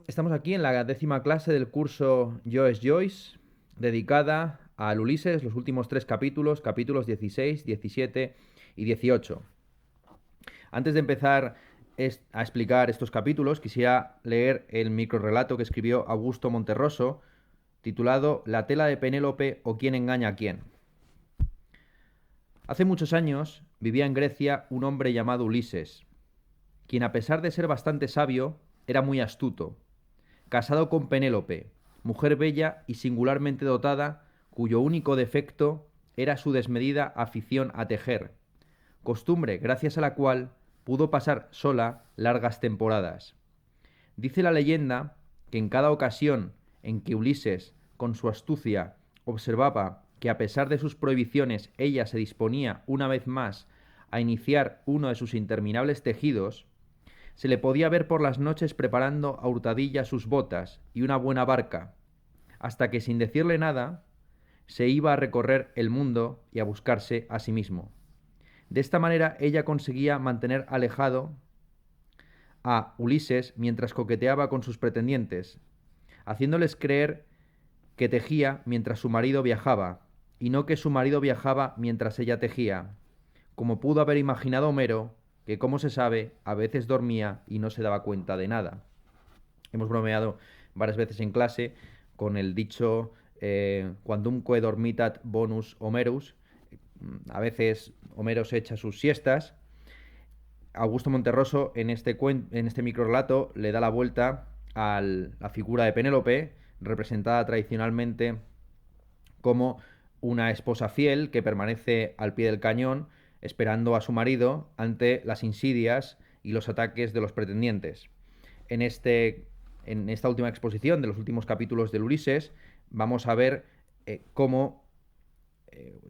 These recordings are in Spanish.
Estamos aquí en la 10ª clase del curso Yo es Joyce, dedicada al Ulises, los últimos 3 capítulos, capítulos 16, 17 y 18. Antes de empezar a explicar estos capítulos, quisiera leer el microrrelato que escribió Augusto Monterroso, titulado La tela de Penélope o quién engaña a quién. Hace muchos años vivía en Grecia un hombre llamado Ulises, quien a pesar de ser bastante sabio, era muy astuto. Casado con Penélope, mujer bella y singularmente dotada, cuyo único defecto era su desmedida afición a tejer, costumbre gracias a la cual pudo pasar sola largas temporadas. Dice la leyenda que en cada ocasión en que Ulises, con su astucia, observaba que a pesar de sus prohibiciones ella se disponía una vez más a iniciar uno de sus interminables tejidos, se le podía ver por las noches preparando a hurtadillas sus botas y una buena barca, hasta que sin decirle nada, se iba a recorrer el mundo y a buscarse a sí mismo. De esta manera ella conseguía mantener alejado a Ulises mientras coqueteaba con sus pretendientes, haciéndoles creer que tejía mientras su marido viajaba, y no que su marido viajaba mientras ella tejía, como pudo haber imaginado Homero, que como se sabe, a veces dormía y no se daba cuenta de nada. Hemos bromeado varias veces en clase con el dicho quandumque dormitat bonus Homerus. A veces Homero se echa sus siestas. Augusto Monterroso en este microrelato le da la vuelta a la figura de Penélope, representada tradicionalmente como una esposa fiel que permanece al pie del cañón esperando a su marido ante las insidias y los ataques de los pretendientes. En, en esta última exposición de los últimos capítulos del Ulises vamos a ver cómo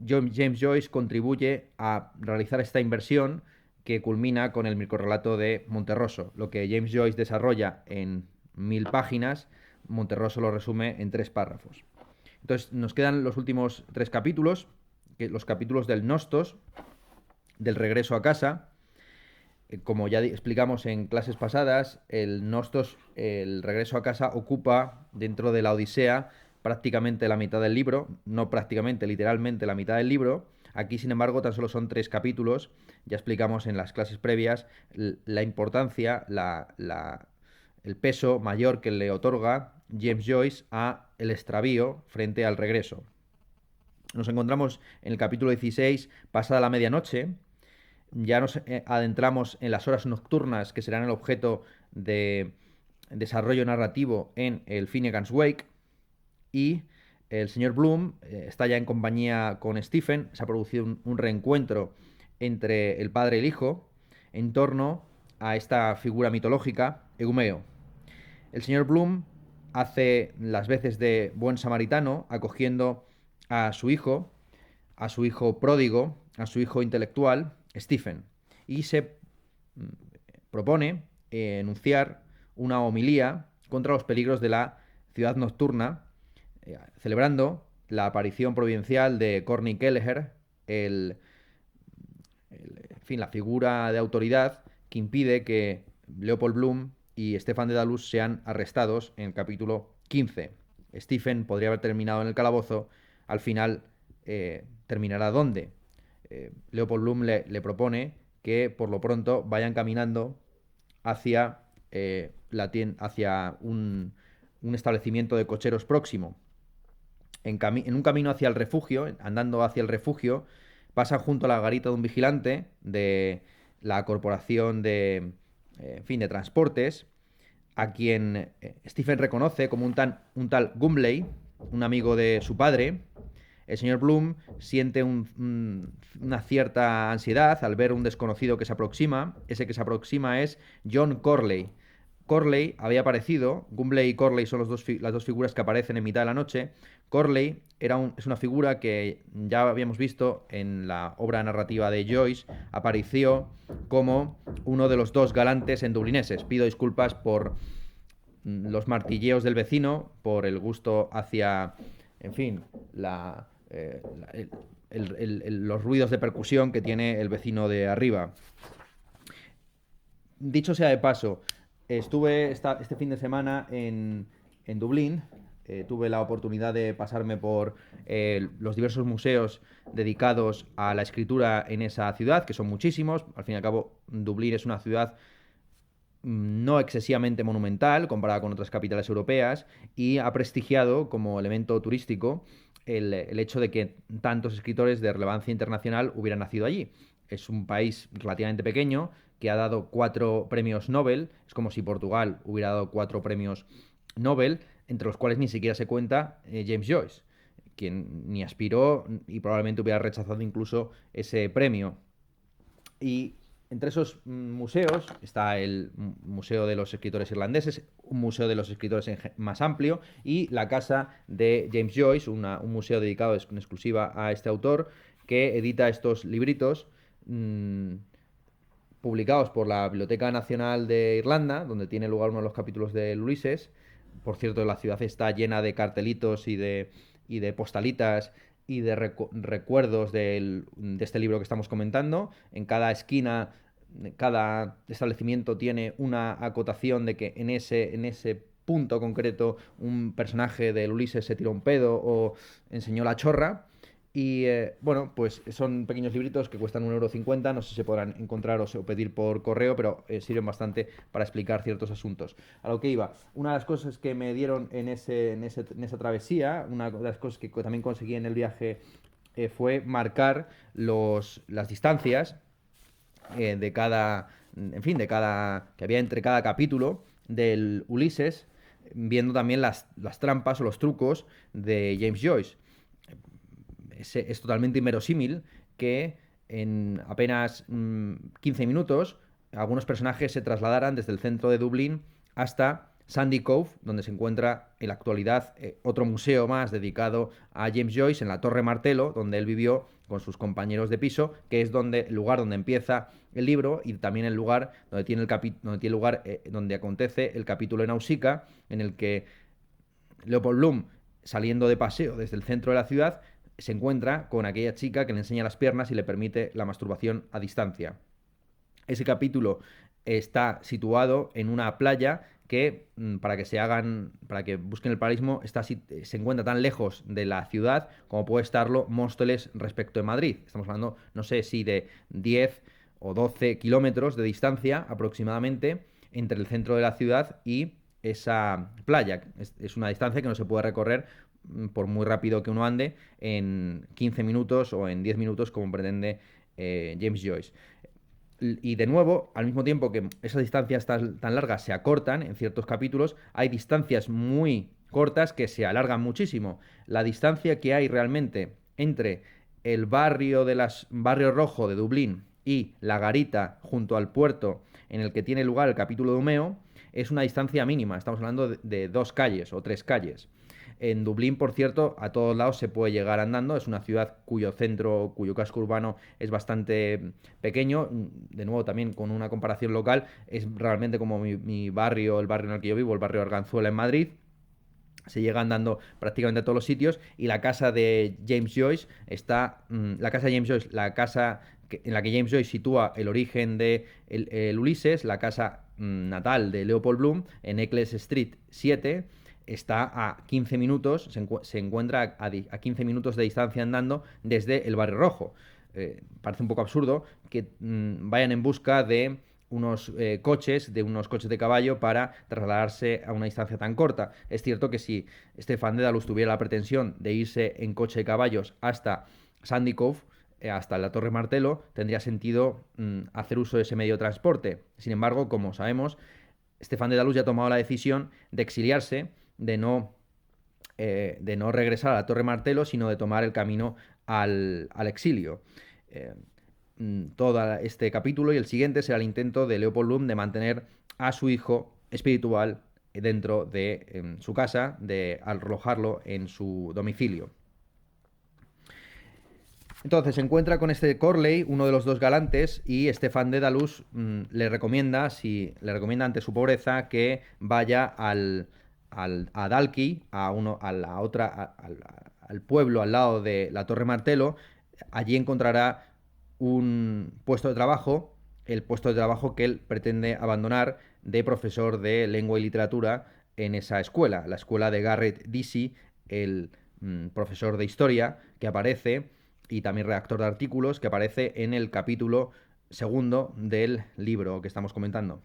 James Joyce contribuye a realizar esta inversión que culmina con el microrrelato de Monterroso. Lo que James Joyce desarrolla en 1000 páginas, Monterroso lo resume en 3 párrafos. Entonces nos quedan los últimos 3 capítulos, los capítulos del Nostos, del regreso a casa. Como ya explicamos en clases pasadas, el Nostos, el regreso a casa, ocupa dentro de la Odisea prácticamente la mitad del libro, no prácticamente, literalmente la mitad del libro. Aquí, sin embargo, tan solo son 3 capítulos. Ya explicamos en las clases previas la importancia, el peso mayor que le otorga James Joyce a el extravío frente al regreso. Nos encontramos en el capítulo 16, pasada la medianoche. Ya nos adentramos en las horas nocturnas que serán el objeto de desarrollo narrativo en el Finnegan's Wake. Y el señor Bloom está ya en compañía con Stephen. Se ha producido un reencuentro entre el padre y el hijo en torno a esta figura mitológica, Eumeo. El señor Bloom hace las veces de buen samaritano, acogiendo a su hijo pródigo, a su hijo intelectual, Stephen, y se propone enunciar una homilía contra los peligros de la ciudad nocturna, celebrando la aparición providencial de Corny Kelleher, en fin, la figura de autoridad que impide que Leopold Bloom y Stefan Dedalus sean arrestados en el capítulo 15. Stephen podría haber terminado en el calabozo, al final terminará ¿dónde? Leopold Bloom le propone que por lo pronto vayan caminando hacia, hacia un establecimiento de cocheros próximo. En un camino hacia el refugio, andando hacia el refugio, pasan junto a la garita de un vigilante de la corporación de, en fin, de transportes, a quien Stephen reconoce como un tal Gumley, un amigo de su padre. El señor Bloom siente una cierta ansiedad al ver un desconocido que se aproxima. Ese que se aproxima es John Corley. Corley había aparecido, Gumley y Corley son las dos figuras que aparecen en mitad de la noche. Corley es una figura que ya habíamos visto en la obra narrativa de Joyce, apareció como uno de los 2 galantes en dublineses. Pido disculpas por los martilleos del vecino, por el gusto hacia, en fin, los ruidos de percusión que tiene el vecino de arriba. Dicho sea de paso, Estuve este fin de semana en Dublín. Tuve la oportunidad de pasarme por los diversos museos dedicados a la escritura en esa ciudad, que son muchísimos. Al fin y al cabo, Dublín es una ciudad no excesivamente monumental comparada con otras capitales europeas y ha prestigiado como elemento turístico el hecho de que tantos escritores de relevancia internacional hubieran nacido allí. Es un país relativamente pequeño que ha dado 4 premios Nobel. Es como si Portugal hubiera dado 4 premios Nobel, entre los cuales ni siquiera se cuenta James Joyce, quien ni aspiró y probablemente hubiera rechazado incluso ese premio. Y entre esos museos está el Museo de los Escritores Irlandeses, un museo de los escritores más amplio, y la casa de James Joyce, un museo dedicado en exclusiva a este autor, que edita estos libritos publicados por la Biblioteca Nacional de Irlanda, donde tiene lugar uno de los capítulos de Ulises. Por cierto, la ciudad está llena de cartelitos y de postalitas y de recuerdos de este libro que estamos comentando. En cada esquina, cada establecimiento tiene una acotación de que en ese punto concreto un personaje del Ulises se tiró un pedo o enseñó la chorra. Y bueno, pues son pequeños libritos que cuestan 1,50 €. No sé si se podrán encontrar o pedir por correo, pero sirven bastante para explicar ciertos asuntos. A lo que iba, una de las cosas que me dieron en esa travesía, una de las cosas que también conseguí en el viaje, fue marcar las distancias de cada, en fin, que había entre cada capítulo del Ulises, viendo también las trampas o los trucos de James Joyce. Es totalmente inverosímil que en apenas 15 minutos algunos personajes se trasladaran desde el centro de Dublín hasta Sandy Cove, donde se encuentra en la actualidad otro museo más dedicado a James Joyce, en la Torre Martelo, donde él vivió con sus compañeros de piso, que es el lugar donde empieza el libro y también el lugar donde tiene lugar, donde acontece el capítulo en Nausicaa, en el que Leopold Bloom, saliendo de paseo desde el centro de la ciudad, se encuentra con aquella chica que le enseña las piernas y le permite la masturbación a distancia. Ese capítulo está situado en una playa que, para que busquen el paralelismo, se encuentra tan lejos de la ciudad como puede estarlo Móstoles respecto de Madrid. Estamos hablando, no sé si de 10 o 12 kilómetros de distancia aproximadamente entre el centro de la ciudad y esa playa. Es una distancia que no se puede recorrer por muy rápido que uno ande en 15 minutos o en 10 minutos como pretende James Joyce. Y de nuevo, al mismo tiempo que esas distancias tan largas se acortan en ciertos capítulos, hay distancias muy cortas que se alargan muchísimo. La distancia que hay realmente entre el barrio rojo de Dublín y la garita junto al puerto en el que tiene lugar el capítulo de Umeo es una distancia mínima. Estamos hablando de 2 calles o 3 calles. En Dublín, por cierto, a todos lados se puede llegar andando. Es una ciudad cuyo casco urbano es bastante pequeño. De nuevo, también con una comparación local, es realmente como mi barrio, el barrio en el que yo vivo, el barrio Arganzuela en Madrid. Se llega andando prácticamente a todos los sitios. Y la casa de James Joyce la casa de James Joyce, la casa en la que James Joyce sitúa el origen de el Ulises, la casa natal de Leopold Bloom, en Eccles Street 7, está a 15 minutos, se encuentra a 15 minutos de distancia andando desde el Barrio Rojo. Parece un poco absurdo que vayan en busca de unos coches de caballo para trasladarse a una distancia tan corta. Es cierto que si Stefan Dedalus tuviera la pretensión de irse en coche de caballos hasta Sandy Cove, hasta la Torre Martelo, tendría sentido hacer uso de ese medio de transporte. Sin embargo, como sabemos, Stefan Dedalus ya ha tomado la decisión de exiliarse, de no regresar a la Torre Martelo, sino de tomar el camino al exilio. Eh, Todo este capítulo y el siguiente será el intento de Leopold Bloom de mantener a su hijo espiritual dentro de su casa, de alojarlo en su domicilio. Entonces se encuentra con este Corley, uno de los dos galantes, y Stefan Dedalus le recomienda ante su pobreza que vaya a Dalkey, al pueblo al lado de la Torre Martelo. Allí encontrará un puesto de trabajo el puesto de trabajo que él pretende abandonar de profesor de lengua y literatura en esa escuela, la escuela de Garrett Deasy, el profesor de historia que aparece y también redactor de artículos que aparece en el capítulo segundo del libro que estamos comentando.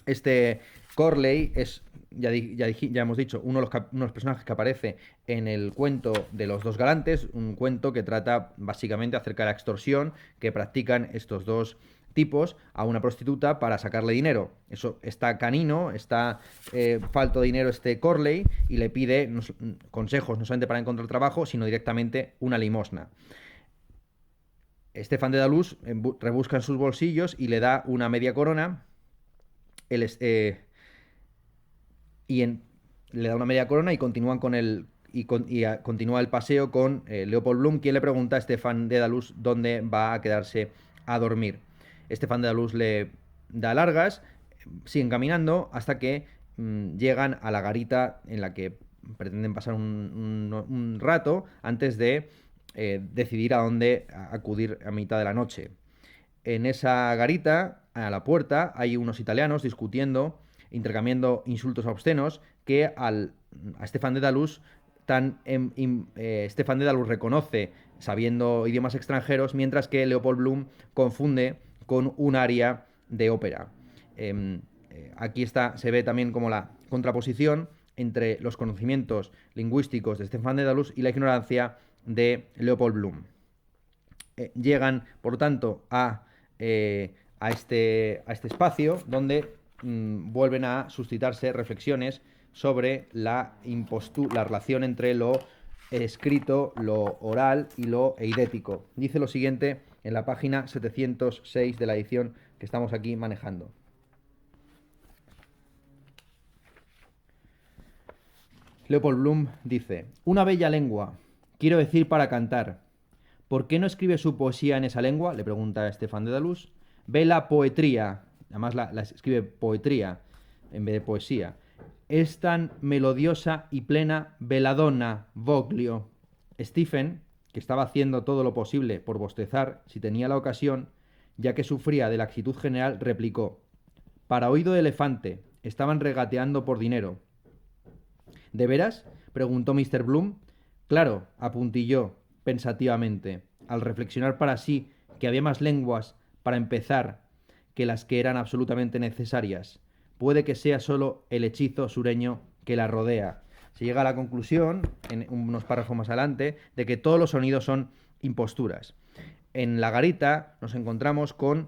Este Corley es, ya hemos dicho, uno de los personajes que aparece en el cuento de los dos galantes, un cuento que trata básicamente acerca de la extorsión que practican estos dos tipos a una prostituta para sacarle dinero. Eso está canino, está falto de dinero este Corley y le pide consejos no solamente para encontrar trabajo, sino directamente una limosna. Stefan Dedalus rebusca en sus bolsillos y le da una media corona. Le da una media corona y continúan con el continúa el paseo con Leopold Bloom, quien le pregunta a Stefan Dedalus dónde va a quedarse a dormir. Stefan Dedalus le da largas, siguen caminando hasta que llegan a la garita en la que pretenden pasar un rato antes de decidir a dónde acudir a mitad de la noche. En esa garita, a la puerta, hay unos italianos discutiendo, intercambiando insultos obscenos que a Stefan Dedalus Stefan Dedalus reconoce sabiendo idiomas extranjeros, mientras que Leopold Bloom confunde con un aria de ópera. Aquí se ve también como la contraposición entre los conocimientos lingüísticos de Stefan Dedalus y la ignorancia de Leopold Bloom. Llegan, por tanto, a este espacio donde vuelven a suscitarse reflexiones sobre la relación entre lo escrito, lo oral y lo eidético. Dice lo siguiente en la página 706 de la edición que estamos aquí manejando. Leopold Bloom dice: una bella lengua, quiero decir para cantar. ¿Por qué no escribe su poesía en esa lengua?, le pregunta Stefan Dedalus. Bella poetría, además la escribe poetría en vez de poesía. Es tan melodiosa y plena, belladonna, voglio. Stephen, que estaba haciendo todo lo posible por bostezar si tenía la ocasión, ya que sufría de laxitud general, replicó: para oído de elefante, estaban regateando por dinero. ¿De veras?, preguntó Mr. Bloom. Claro, apuntilló pensativamente, al reflexionar para sí que había más lenguas para empezar que las que eran absolutamente necesarias. Puede que sea solo el hechizo sureño que la rodea. Se llega a la conclusión, en unos párrafos más adelante, de que todos los sonidos son imposturas. En la garita nos encontramos con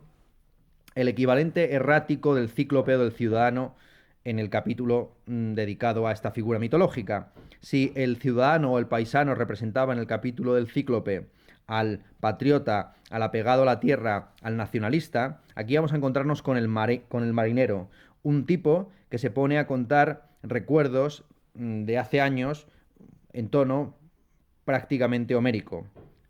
el equivalente errático del cíclope o del ciudadano en el capítulo dedicado a esta figura mitológica. Si el ciudadano o el paisano representaba en el capítulo del cíclope al patriota, al apegado a la tierra, al nacionalista, aquí vamos a encontrarnos con el marinero, un tipo que se pone a contar recuerdos de hace años en tono prácticamente homérico.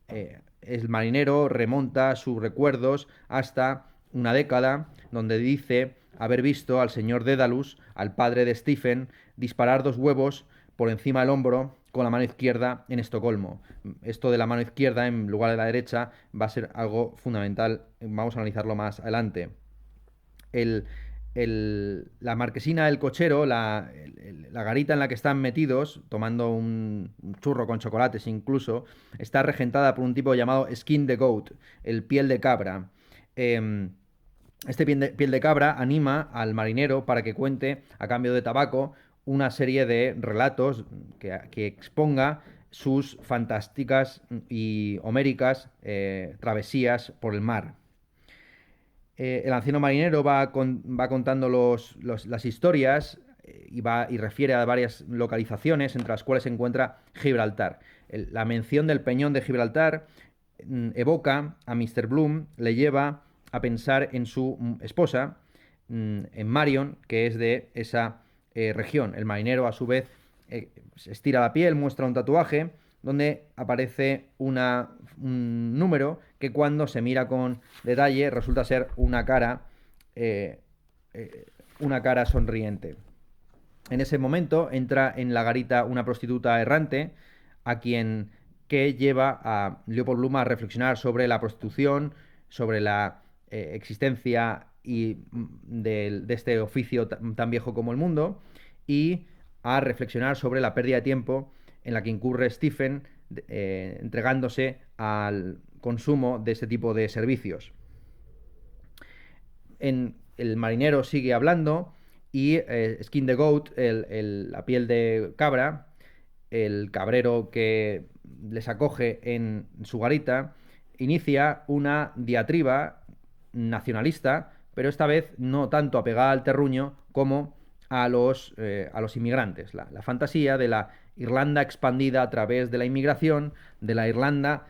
El marinero remonta sus recuerdos hasta una década donde dice haber visto al señor Dedalus, al padre de Stephen, disparar 2 huevos por encima del hombro con la mano izquierda en Estocolmo. Esto de la mano izquierda en lugar de la derecha va a ser algo fundamental, vamos a analizarlo más adelante. La marquesina del cochero, la garita en la que están metidos, tomando un churro con chocolates incluso, está regentada por un tipo llamado Skin the Goat, el piel de cabra. Este piel de cabra anima al marinero para que cuente, a cambio de tabaco, una serie de relatos que exponga sus fantásticas y homéricas travesías por el mar. El anciano marinero va contando las historias y refiere a varias localizaciones, entre las cuales se encuentra Gibraltar. La mención del peñón de Gibraltar evoca a Mr. Bloom, le lleva a pensar en su esposa, en Marion, que es de esa región. El marinero, a su vez, estira la piel, muestra un tatuaje donde aparece un número que, cuando se mira con detalle, resulta ser una cara sonriente. En ese momento entra en la garita una prostituta errante que lleva a Leopold Bloom a reflexionar sobre la prostitución, sobre la existencia y de este oficio tan viejo como el mundo, y a reflexionar sobre la pérdida de tiempo en la que incurre Stephen entregándose al consumo de este tipo de servicios. El marinero sigue hablando y Skin the Goat, la piel de cabra, el cabrero que les acoge en su garita, inicia una diatriba nacionalista, pero esta vez no tanto apegada al terruño como a los inmigrantes. La fantasía de la Irlanda expandida a través de la inmigración, de la Irlanda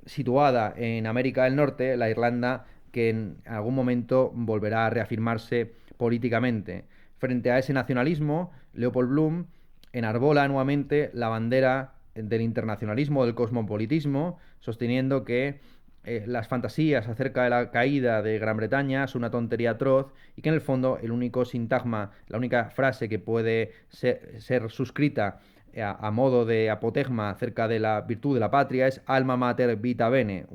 situada en América del Norte, la Irlanda que en algún momento volverá a reafirmarse políticamente. Frente a ese nacionalismo, Leopold Bloom enarbola nuevamente la bandera del internacionalismo, del cosmopolitismo, sosteniendo que las fantasías acerca de la caída de Gran Bretaña son una tontería atroz y que en el fondo el único sintagma, la única frase que puede ser suscrita a modo de apotegma acerca de la virtud de la patria es alma mater vita bene,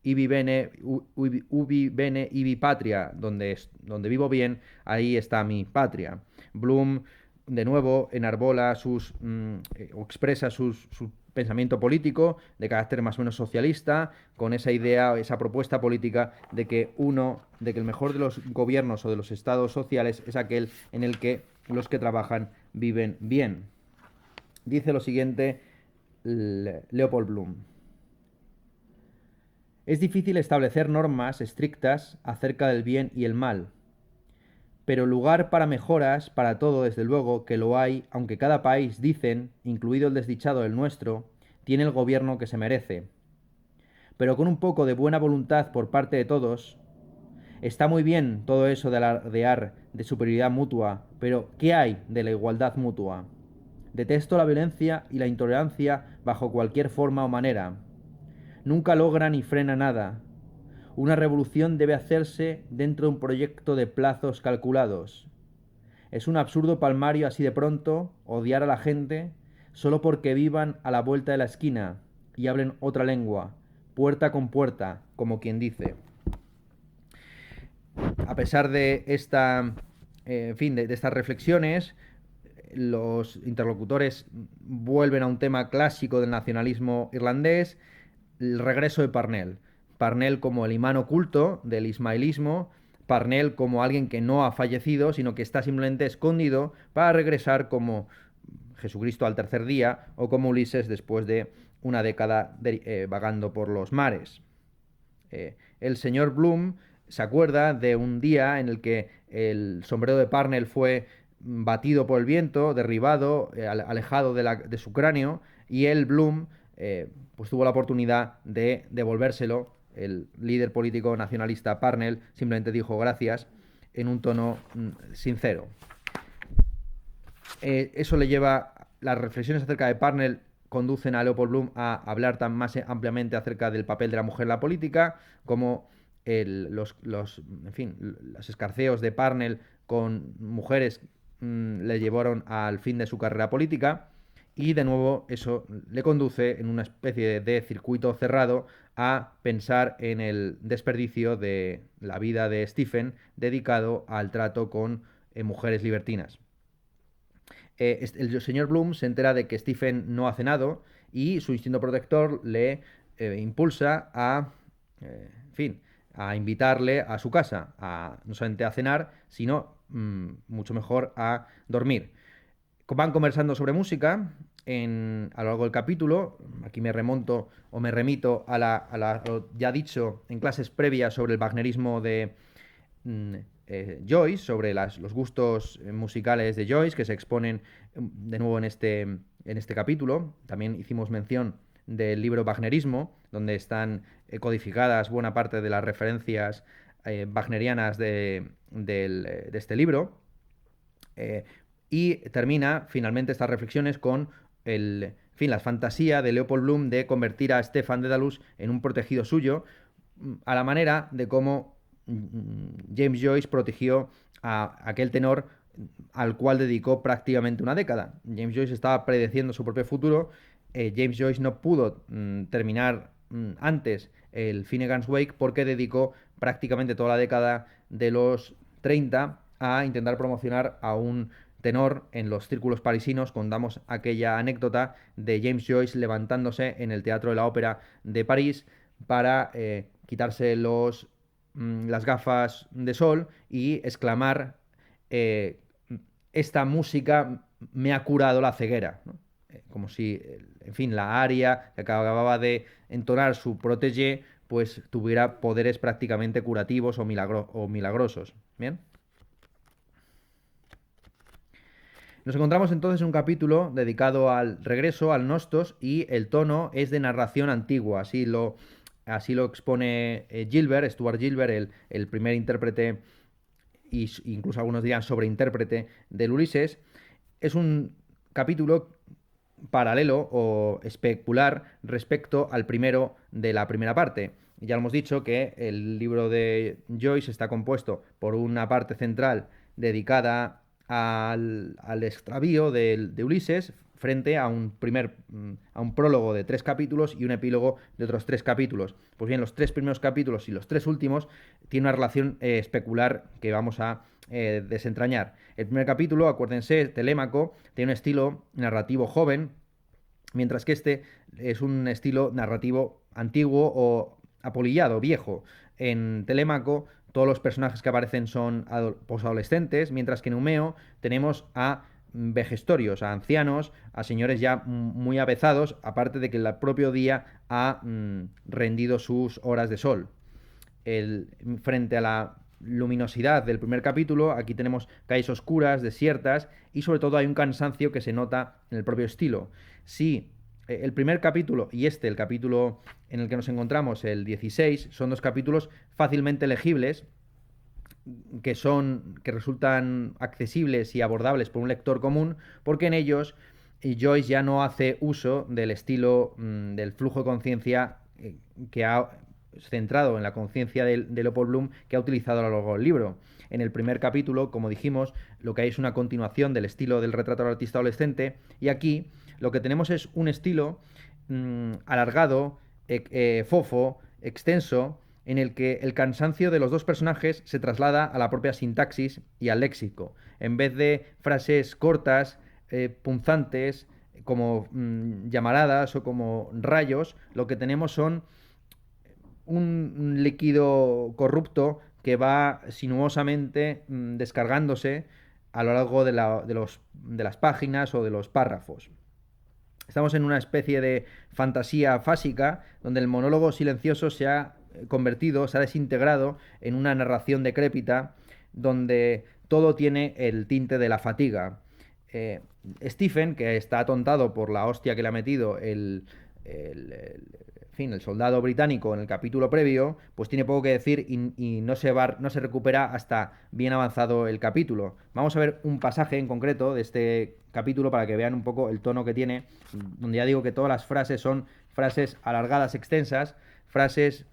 ibi bene, ubi bene, ibi patria, donde vivo bien, ahí está mi patria. Bloom, de nuevo, enarbola o expresa su pensamiento político de carácter más o menos socialista, con esa idea, esa propuesta política de que el mejor de los gobiernos o de los estados sociales es aquel en el que los que trabajan viven bien. Dice lo siguiente Leopold Bloom. Es difícil establecer normas estrictas acerca del bien y el mal, pero lugar para mejoras, para todo desde luego que lo hay, aunque cada país, dicen, incluido el desdichado del nuestro, tiene el gobierno que se merece. Pero con un poco de buena voluntad por parte de todos, está muy bien todo eso de alardear de superioridad mutua, pero ¿qué hay de la igualdad mutua? Detesto la violencia y la intolerancia bajo cualquier forma o manera. Nunca logra ni frena nada. Una revolución debe hacerse dentro de un proyecto de plazos calculados. Es un absurdo palmario así de pronto odiar a la gente solo porque vivan a la vuelta de la esquina y hablen otra lengua, puerta con puerta, como quien dice. A pesar de de estas reflexiones, los interlocutores vuelven a un tema clásico del nacionalismo irlandés, el regreso de Parnell. Parnell como el imán oculto del ismaelismo, Parnell como alguien que no ha fallecido, sino que está simplemente escondido para regresar como Jesucristo al tercer día o como Ulises después de una década vagando por los mares. El señor Bloom se acuerda de un día en el que el sombrero de Parnell fue batido por el viento, derribado, alejado de su cráneo, y él, Bloom, pues tuvo la oportunidad de devolvérselo. El líder político nacionalista Parnell simplemente dijo gracias en un tono sincero. Eso le lleva, las reflexiones acerca de Parnell conducen a Leopold Bloom a hablar tan más ampliamente acerca del papel de la mujer en la política, como los escarceos de Parnell con mujeres le llevaron al fin de su carrera política, y de nuevo eso le conduce en una especie de circuito cerrado a pensar en el desperdicio de la vida de Stephen dedicado al trato con mujeres libertinas. El señor Bloom se entera de que Stephen no ha cenado y su instinto protector le impulsa a invitarle a su casa, no solamente a cenar, sino mucho mejor a dormir. Van conversando sobre música a lo largo del capítulo. Aquí me remonto o me remito a lo ya dicho en clases previas sobre el wagnerismo de Joyce, sobre los gustos musicales de Joyce que se exponen de nuevo en este capítulo. También hicimos mención del libro Wagnerismo, donde están codificadas buena parte de las referencias wagnerianas de este libro. Y termina finalmente estas reflexiones con la fantasía de Leopold Bloom de convertir a Stefan Dedalus en un protegido suyo, a la manera de cómo James Joyce protegió a aquel tenor al cual dedicó prácticamente una década. James Joyce estaba predeciendo su propio futuro. James Joyce no pudo terminar antes el Finnegan's Wake, porque dedicó prácticamente toda la década de los 30 a intentar promocionar a un tenor en los círculos parisinos. Contamos aquella anécdota de James Joyce levantándose en el Teatro de la Ópera de París para quitarse las gafas de sol y exclamar, esta música me ha curado la ceguera, ¿no? Como si, en fin, la aria que acababa de entonar su protégé, pues tuviera poderes prácticamente curativos o milagrosos. Bien. Nos encontramos entonces en un capítulo dedicado al regreso, al Nostos, y el tono es de narración antigua. Así lo expone Stuart Gilbert, el primer intérprete, y incluso algunos dirán sobreintérprete del Ulises. Es un capítulo paralelo o especular respecto al primero de la primera parte. Ya hemos dicho que el libro de Joyce está compuesto por una parte central dedicada al extravío de Ulises, frente a un prólogo de 3 capítulos y un epílogo de otros 3 capítulos. Pues bien, los 3 primeros capítulos y los 3 últimos tienen una relación especular que vamos a desentrañar. El primer capítulo, acuérdense, Telémaco, tiene un estilo narrativo joven, mientras que este es un estilo narrativo antiguo o apolillado, viejo. En Telémaco todos los personajes que aparecen son posadolescentes, mientras que en Umeo tenemos a vejestorios, a ancianos, a señores ya muy avezados, aparte de que el propio día ha rendido sus horas de sol. Frente a la luminosidad del primer capítulo, aquí tenemos calles oscuras, desiertas, y sobre todo hay un cansancio que se nota en el propio estilo. Si el primer capítulo y el capítulo en el que nos encontramos, el 16, son 2 capítulos fácilmente legibles, que resultan accesibles y abordables por un lector común, porque en ellos Joyce ya no hace uso del estilo del flujo de conciencia que ha centrado en la conciencia de Leopold Bloom, que ha utilizado a lo largo del libro. En el primer capítulo, como dijimos, lo que hay es una continuación del estilo del retrato del artista adolescente, y aquí lo que tenemos es un estilo alargado, fofo, extenso, en el que el cansancio de los 2 personajes se traslada a la propia sintaxis y al léxico. En vez de frases cortas, punzantes, como llamaradas o como rayos, lo que tenemos son un líquido corrupto que va sinuosamente descargándose a lo largo de las páginas o de los párrafos. Estamos en una especie de fantasía fásica donde el monólogo silencioso se ha desintegrado en una narración decrépita donde todo tiene el tinte de la fatiga. Stephen, que está atontado por la hostia que le ha metido el soldado británico en el capítulo previo, pues tiene poco que decir y no se recupera hasta bien avanzado el capítulo. Vamos a ver un pasaje en concreto de este capítulo para que vean un poco el tono que tiene, donde ya digo que todas las frases son frases alargadas, extensas, frases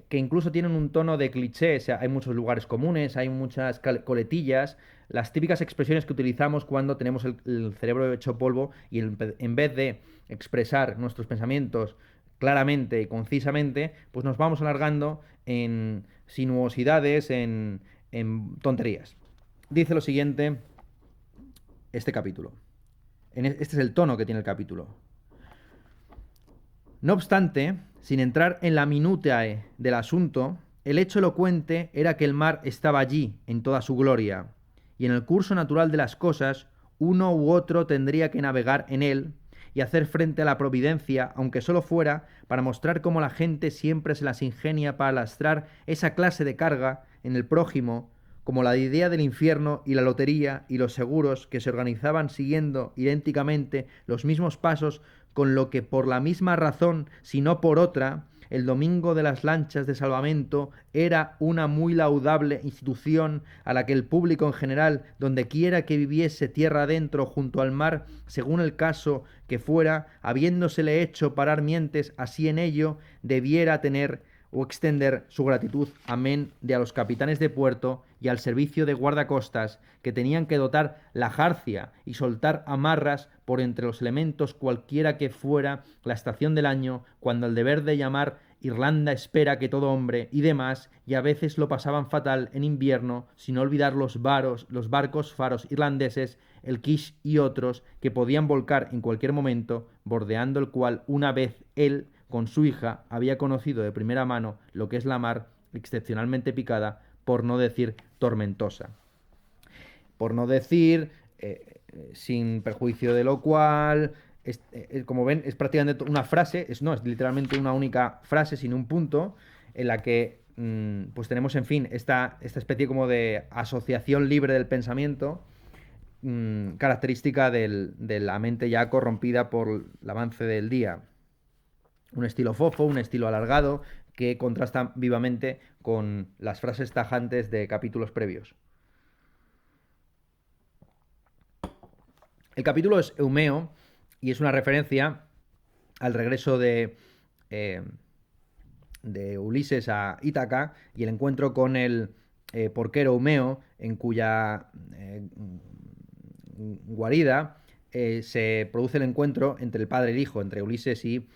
que incluso tienen un tono de cliché. O sea, hay muchos lugares comunes, hay muchas coletillas, las típicas expresiones que utilizamos cuando tenemos el cerebro hecho polvo y en vez de expresar nuestros pensamientos claramente y concisamente, pues nos vamos alargando en sinuosidades, en tonterías. Dice lo siguiente este capítulo. Este es el tono que tiene el capítulo. No obstante, sin entrar en la minutiae del asunto, el hecho elocuente era que el mar estaba allí, en toda su gloria, y en el curso natural de las cosas, uno u otro tendría que navegar en él y hacer frente a la providencia, aunque solo fuera para mostrar cómo la gente siempre se las ingenia para lastrar esa clase de carga en el prójimo, como la idea del infierno y la lotería y los seguros que se organizaban siguiendo idénticamente los mismos pasos, con lo que por la misma razón, si no por otra, el Domingo de las Lanchas de Salvamento era una muy laudable institución a la que el público en general, donde quiera que viviese tierra adentro junto al mar, según el caso que fuera, habiéndosele hecho parar mientes así en ello, debiera tener o extender su gratitud, amén, de a los capitanes de puerto y al servicio de guardacostas, que tenían que dotar la jarcia y soltar amarras por entre los elementos cualquiera que fuera la estación del año, cuando el deber de llamar Irlanda espera que todo hombre y demás, y a veces lo pasaban fatal en invierno, sin olvidar los barcos faros irlandeses, el Kish y otros, que podían volcar en cualquier momento, bordeando el cual una vez él, con su hija, había conocido de primera mano lo que es la mar, excepcionalmente picada, por no decir tormentosa. Por no decir, sin perjuicio de lo cual, como ven, es prácticamente una frase, no, es literalmente una única frase sin un punto, en la que pues tenemos, en fin, esta especie como de asociación libre del pensamiento, característica de la mente ya corrompida por el avance del día. Un estilo fofo, un estilo alargado, que contrasta vivamente con las frases tajantes de capítulos previos. El capítulo es Eumeo y es una referencia al regreso de Ulises a Ítaca y el encuentro con el porquero Eumeo, en cuya guarida se produce el encuentro entre el padre y el hijo, entre Ulises y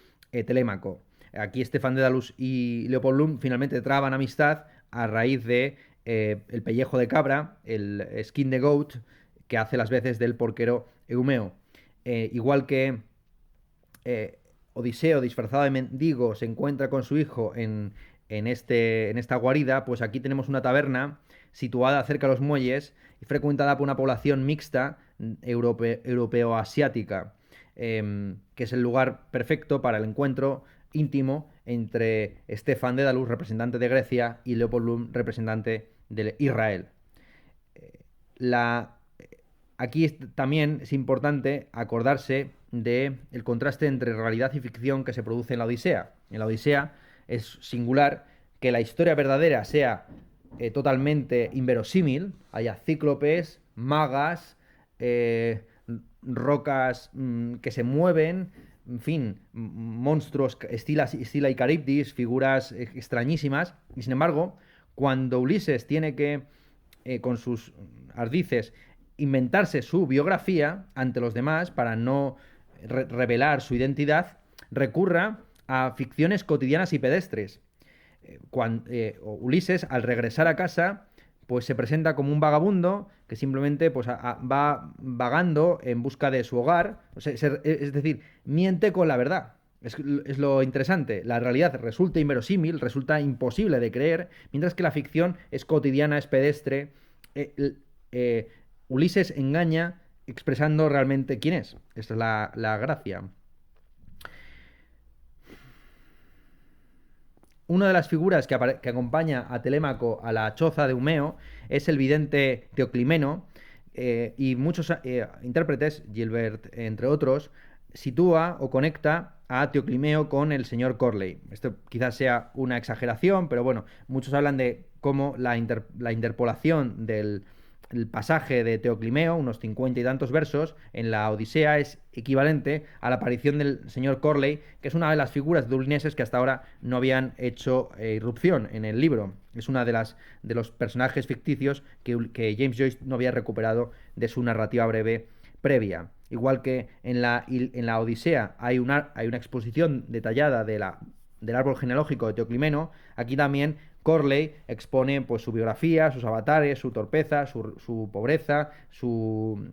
Telémaco. Aquí Estefan Dédalus y Leopold Bloom finalmente traban amistad a raíz de el pellejo de cabra, el skin de goat, que hace las veces del porquero Eumeo. Igual que Odiseo, disfrazado de mendigo, se encuentra con su hijo en esta guarida, pues aquí tenemos una taberna situada cerca de los muelles y frecuentada por una población mixta europeo-asiática, que es el lugar perfecto para el encuentro íntimo entre Estefan Dédalus, representante de Grecia, y Leopold Bloom, representante de Israel. Aquí también es importante acordarse del contraste entre realidad y ficción que se produce en la Odisea. En la Odisea es singular que la historia verdadera sea totalmente inverosímil, haya cíclopes, magas, rocas que se mueven, en fin, monstruos estilo y Caribdis, figuras extrañísimas, y sin embargo, cuando Ulises tiene que, con sus ardices, inventarse su biografía ante los demás para no revelar su identidad, recurra a ficciones cotidianas y pedestres. Ulises, al regresar a casa, pues se presenta como un vagabundo que simplemente pues, va vagando en busca de su hogar, o sea, es decir, miente con la verdad. Es lo interesante. La realidad resulta inverosímil, resulta imposible de creer, mientras que la ficción es cotidiana, es pedestre. Ulises engaña expresando realmente quién es. Esta es la gracia. Una de las figuras que acompaña a Telémaco a la choza de Eumeo es el vidente Teoclimeno, y muchos intérpretes, Gilbert entre otros, sitúa o conecta a Teoclimeo con el señor Corley. Esto quizás sea una exageración, pero bueno, muchos hablan de cómo la interpolación del el pasaje de Teoclimeo, unos 50 y tantos versos, en la Odisea es equivalente a la aparición del señor Corley, que es una de las figuras dublineses que hasta ahora no habían hecho irrupción en el libro. Es una de los personajes ficticios que James Joyce no había recuperado de su narrativa breve previa. Igual que en la Odisea hay una exposición detallada del árbol genealógico de Teoclimeno, aquí también Corley expone pues, su biografía, sus avatares, su torpeza, su pobreza, su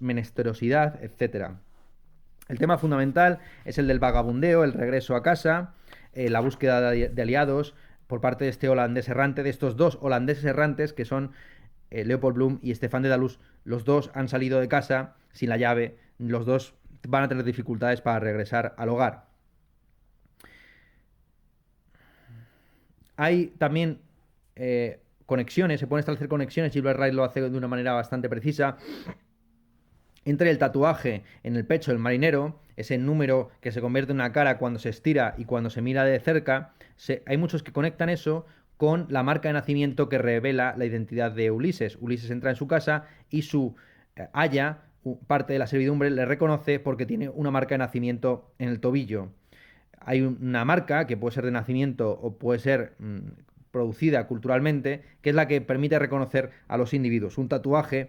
menesterosidad, etc. El tema fundamental es el del vagabundeo, el regreso a casa, la búsqueda de aliados por parte de este holandés errante, de estos dos holandeses errantes que son Leopold Bloom y Stefan Dedalus. Los dos han salido de casa sin la llave, los dos van a tener dificultades para regresar al hogar. Hay también conexiones, se pueden establecer conexiones, Gilbert Wright lo hace de una manera bastante precisa, entre el tatuaje en el pecho del marinero, ese número que se convierte en una cara cuando se estira y cuando se mira de cerca, hay muchos que conectan eso con la marca de nacimiento que revela la identidad de Ulises. Ulises entra en su casa y su aya, parte de la servidumbre, le reconoce porque tiene una marca de nacimiento en el tobillo. Hay una marca que puede ser de nacimiento o puede ser producida culturalmente, que es la que permite reconocer a los individuos. Un tatuaje,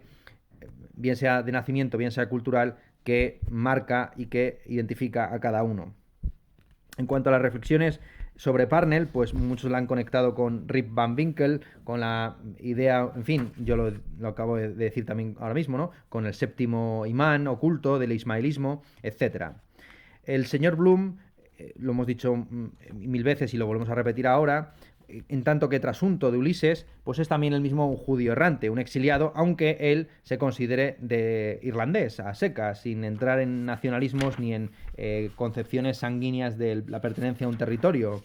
bien sea de nacimiento, bien sea cultural, que marca y que identifica a cada uno. En cuanto a las reflexiones sobre Parnell, pues muchos la han conectado con Rip Van Winkle, con la idea, en fin, yo lo acabo de decir también ahora mismo, ¿no? Con el séptimo imán oculto del ismaelismo, etc. El señor Bloom, lo hemos dicho mil veces y lo volvemos a repetir ahora, en tanto que trasunto de Ulises, pues es también el mismo un judío errante, un exiliado, aunque él se considere de irlandés, a secas, sin entrar en nacionalismos ni en concepciones sanguíneas de la pertenencia a un territorio.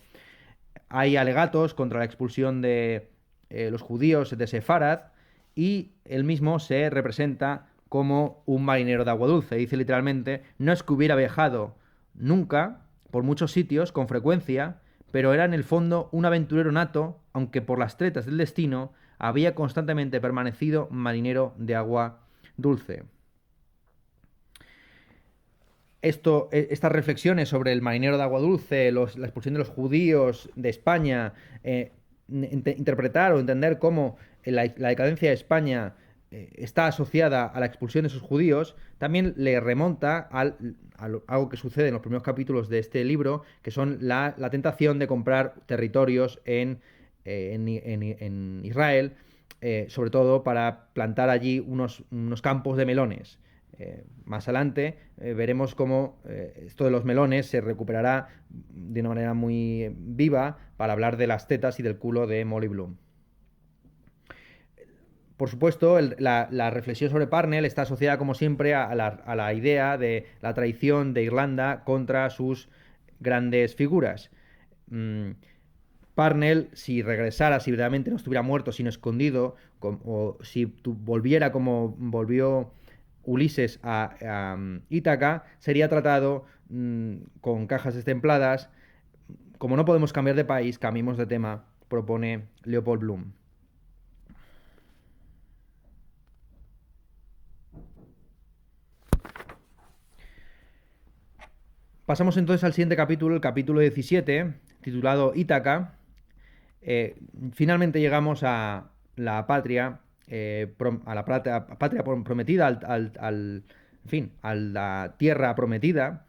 Hay alegatos contra la expulsión de los judíos de Sefarad y él mismo se representa como un marinero de agua dulce. Dice literalmente, no es que hubiera viajado nunca por muchos sitios con frecuencia, pero era en el fondo un aventurero nato, aunque por las tretas del destino había constantemente permanecido marinero de agua dulce. Estas reflexiones sobre el marinero de agua dulce, la expulsión de los judíos de España, interpretar o entender cómo la decadencia de España está asociada a la expulsión de esos judíos, también le remonta a algo que sucede en los primeros capítulos de este libro, que son la tentación de comprar territorios en Israel, sobre todo para plantar allí unos campos de melones. Más adelante veremos cómo esto de los melones se recuperará de una manera muy viva para hablar de las tetas y del culo de Molly Bloom. Por supuesto, la reflexión sobre Parnell está asociada, como siempre, a la idea de la traición de Irlanda contra sus grandes figuras. Parnell, si regresara, si verdaderamente no estuviera muerto, sino escondido, o si volviera como volvió Ulises a Ítaca, sería tratado con cajas destempladas. Como no podemos cambiar de país, cambiemos de tema, propone Leopold Bloom. Pasamos entonces al siguiente capítulo, el capítulo 17, titulado Ítaca. Finalmente llegamos a la patria, patria prometida, en fin, a la tierra prometida.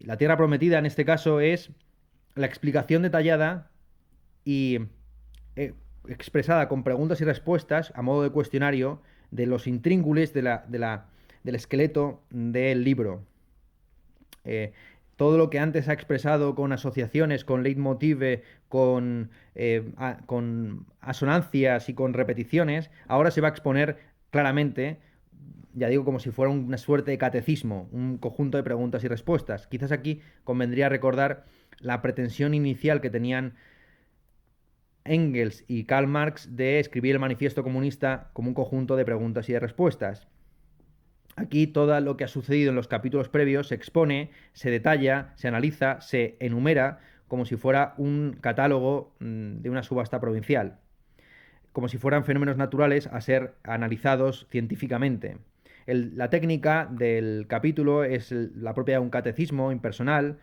La tierra prometida en este caso es la explicación detallada y expresada con preguntas y respuestas a modo de cuestionario de los intríngulis del esqueleto del libro. Todo lo que antes ha expresado con asociaciones, con leitmotiv, con asonancias y con repeticiones, ahora se va a exponer claramente, ya digo, como si fuera una suerte de catecismo, un conjunto de preguntas y respuestas. Quizás aquí convendría recordar la pretensión inicial que tenían Engels y Karl Marx de escribir el Manifiesto Comunista como un conjunto de preguntas y de respuestas. Aquí todo lo que ha sucedido en los capítulos previos se expone, se detalla, se analiza, se enumera como si fuera un catálogo de una subasta provincial, como si fueran fenómenos naturales a ser analizados científicamente. La técnica del capítulo es la propia de un catecismo impersonal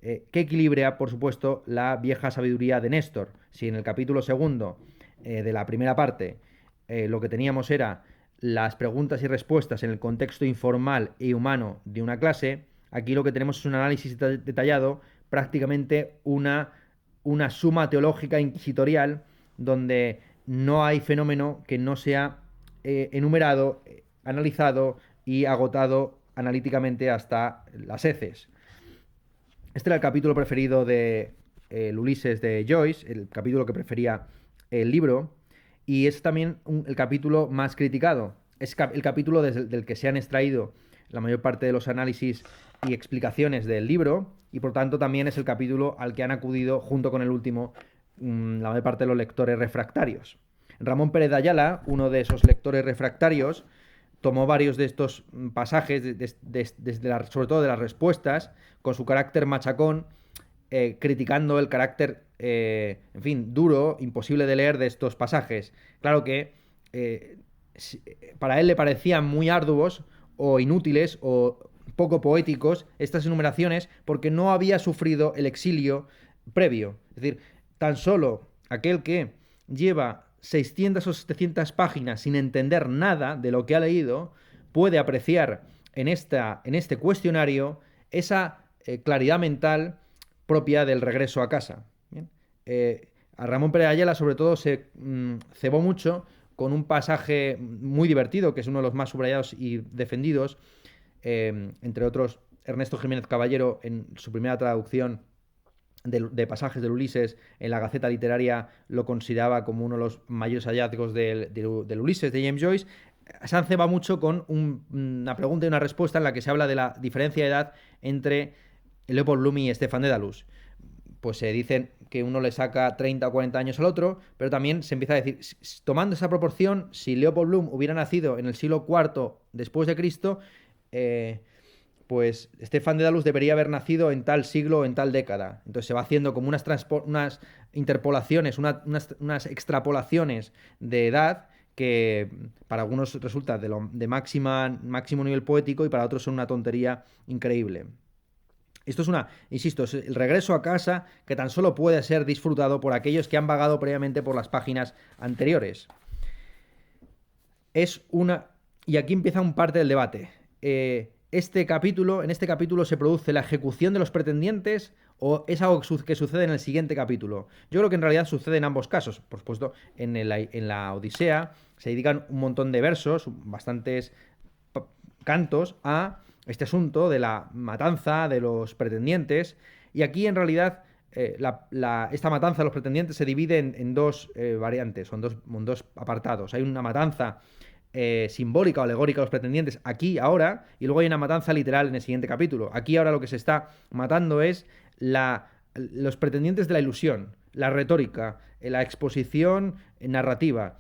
que equilibra, por supuesto, la vieja sabiduría de Néstor. Si en el capítulo segundo de la primera parte lo que teníamos era las preguntas y respuestas en el contexto informal y humano de una clase, aquí lo que tenemos es un análisis detallado, prácticamente una suma teológica inquisitorial, donde no hay fenómeno que no sea enumerado, analizado y agotado analíticamente hasta las heces. Este era el capítulo preferido de el Ulises de Joyce, el capítulo que prefería el libro, y es también el capítulo más criticado. Es el capítulo del que se han extraído la mayor parte de los análisis y explicaciones del libro, y por tanto también es el capítulo al que han acudido, junto con el último, la mayor parte de los lectores refractarios. Ramón Pérez de Ayala, uno de esos lectores refractarios, tomó varios de estos pasajes, sobre todo de las respuestas, con su carácter machacón, criticando el carácter, en fin, duro, imposible de leer de estos pasajes. Claro que para él le parecían muy arduos o inútiles o poco poéticos estas enumeraciones porque no había sufrido el exilio previo. Es decir, tan solo aquel que lleva 600 o 700 páginas sin entender nada de lo que ha leído puede apreciar en este cuestionario esa claridad mental propia del regreso a casa. ¿Bien? a Ramón Pérez Ayala sobre todo se cebó mucho con un pasaje muy divertido, que es uno de los más subrayados y defendidos, entre otros Ernesto Jiménez Caballero en su primera traducción de pasajes del Ulises en la Gaceta Literaria lo consideraba como uno de los mayores hallazgos del Ulises de James Joyce. Se han cebado mucho con una pregunta y una respuesta en la que se habla de la diferencia de edad entre Leopold Bloom y Stefan Dedalus. Pues se dicen que uno le saca 30 o 40 años al otro, pero también se empieza a decir, tomando esa proporción, si Leopold Bloom hubiera nacido en el siglo IV después de Cristo, pues Stefan Dedalus debería haber nacido en tal siglo o en tal década. Entonces se va haciendo como unas interpolaciones, unas extrapolaciones de edad que para algunos resulta de máximo nivel poético y para otros son una tontería increíble. Esto es insisto, es el regreso a casa que tan solo puede ser disfrutado por aquellos que han vagado previamente por las páginas anteriores. Y aquí empieza un parte del debate. En este capítulo se produce la ejecución de los pretendientes o es algo que sucede en el siguiente capítulo. Yo creo que en realidad sucede en ambos casos. Por supuesto, en la Odisea se dedican un montón de versos, bastantes cantos a este asunto de la matanza de los pretendientes. Y aquí en realidad esta matanza de los pretendientes se divide en dos variantes, en dos apartados. Hay una matanza simbólica o alegórica a los pretendientes aquí, ahora, y luego hay una matanza literal en el siguiente capítulo. Aquí ahora lo que se está matando es los pretendientes de la ilusión, la retórica, la exposición narrativa.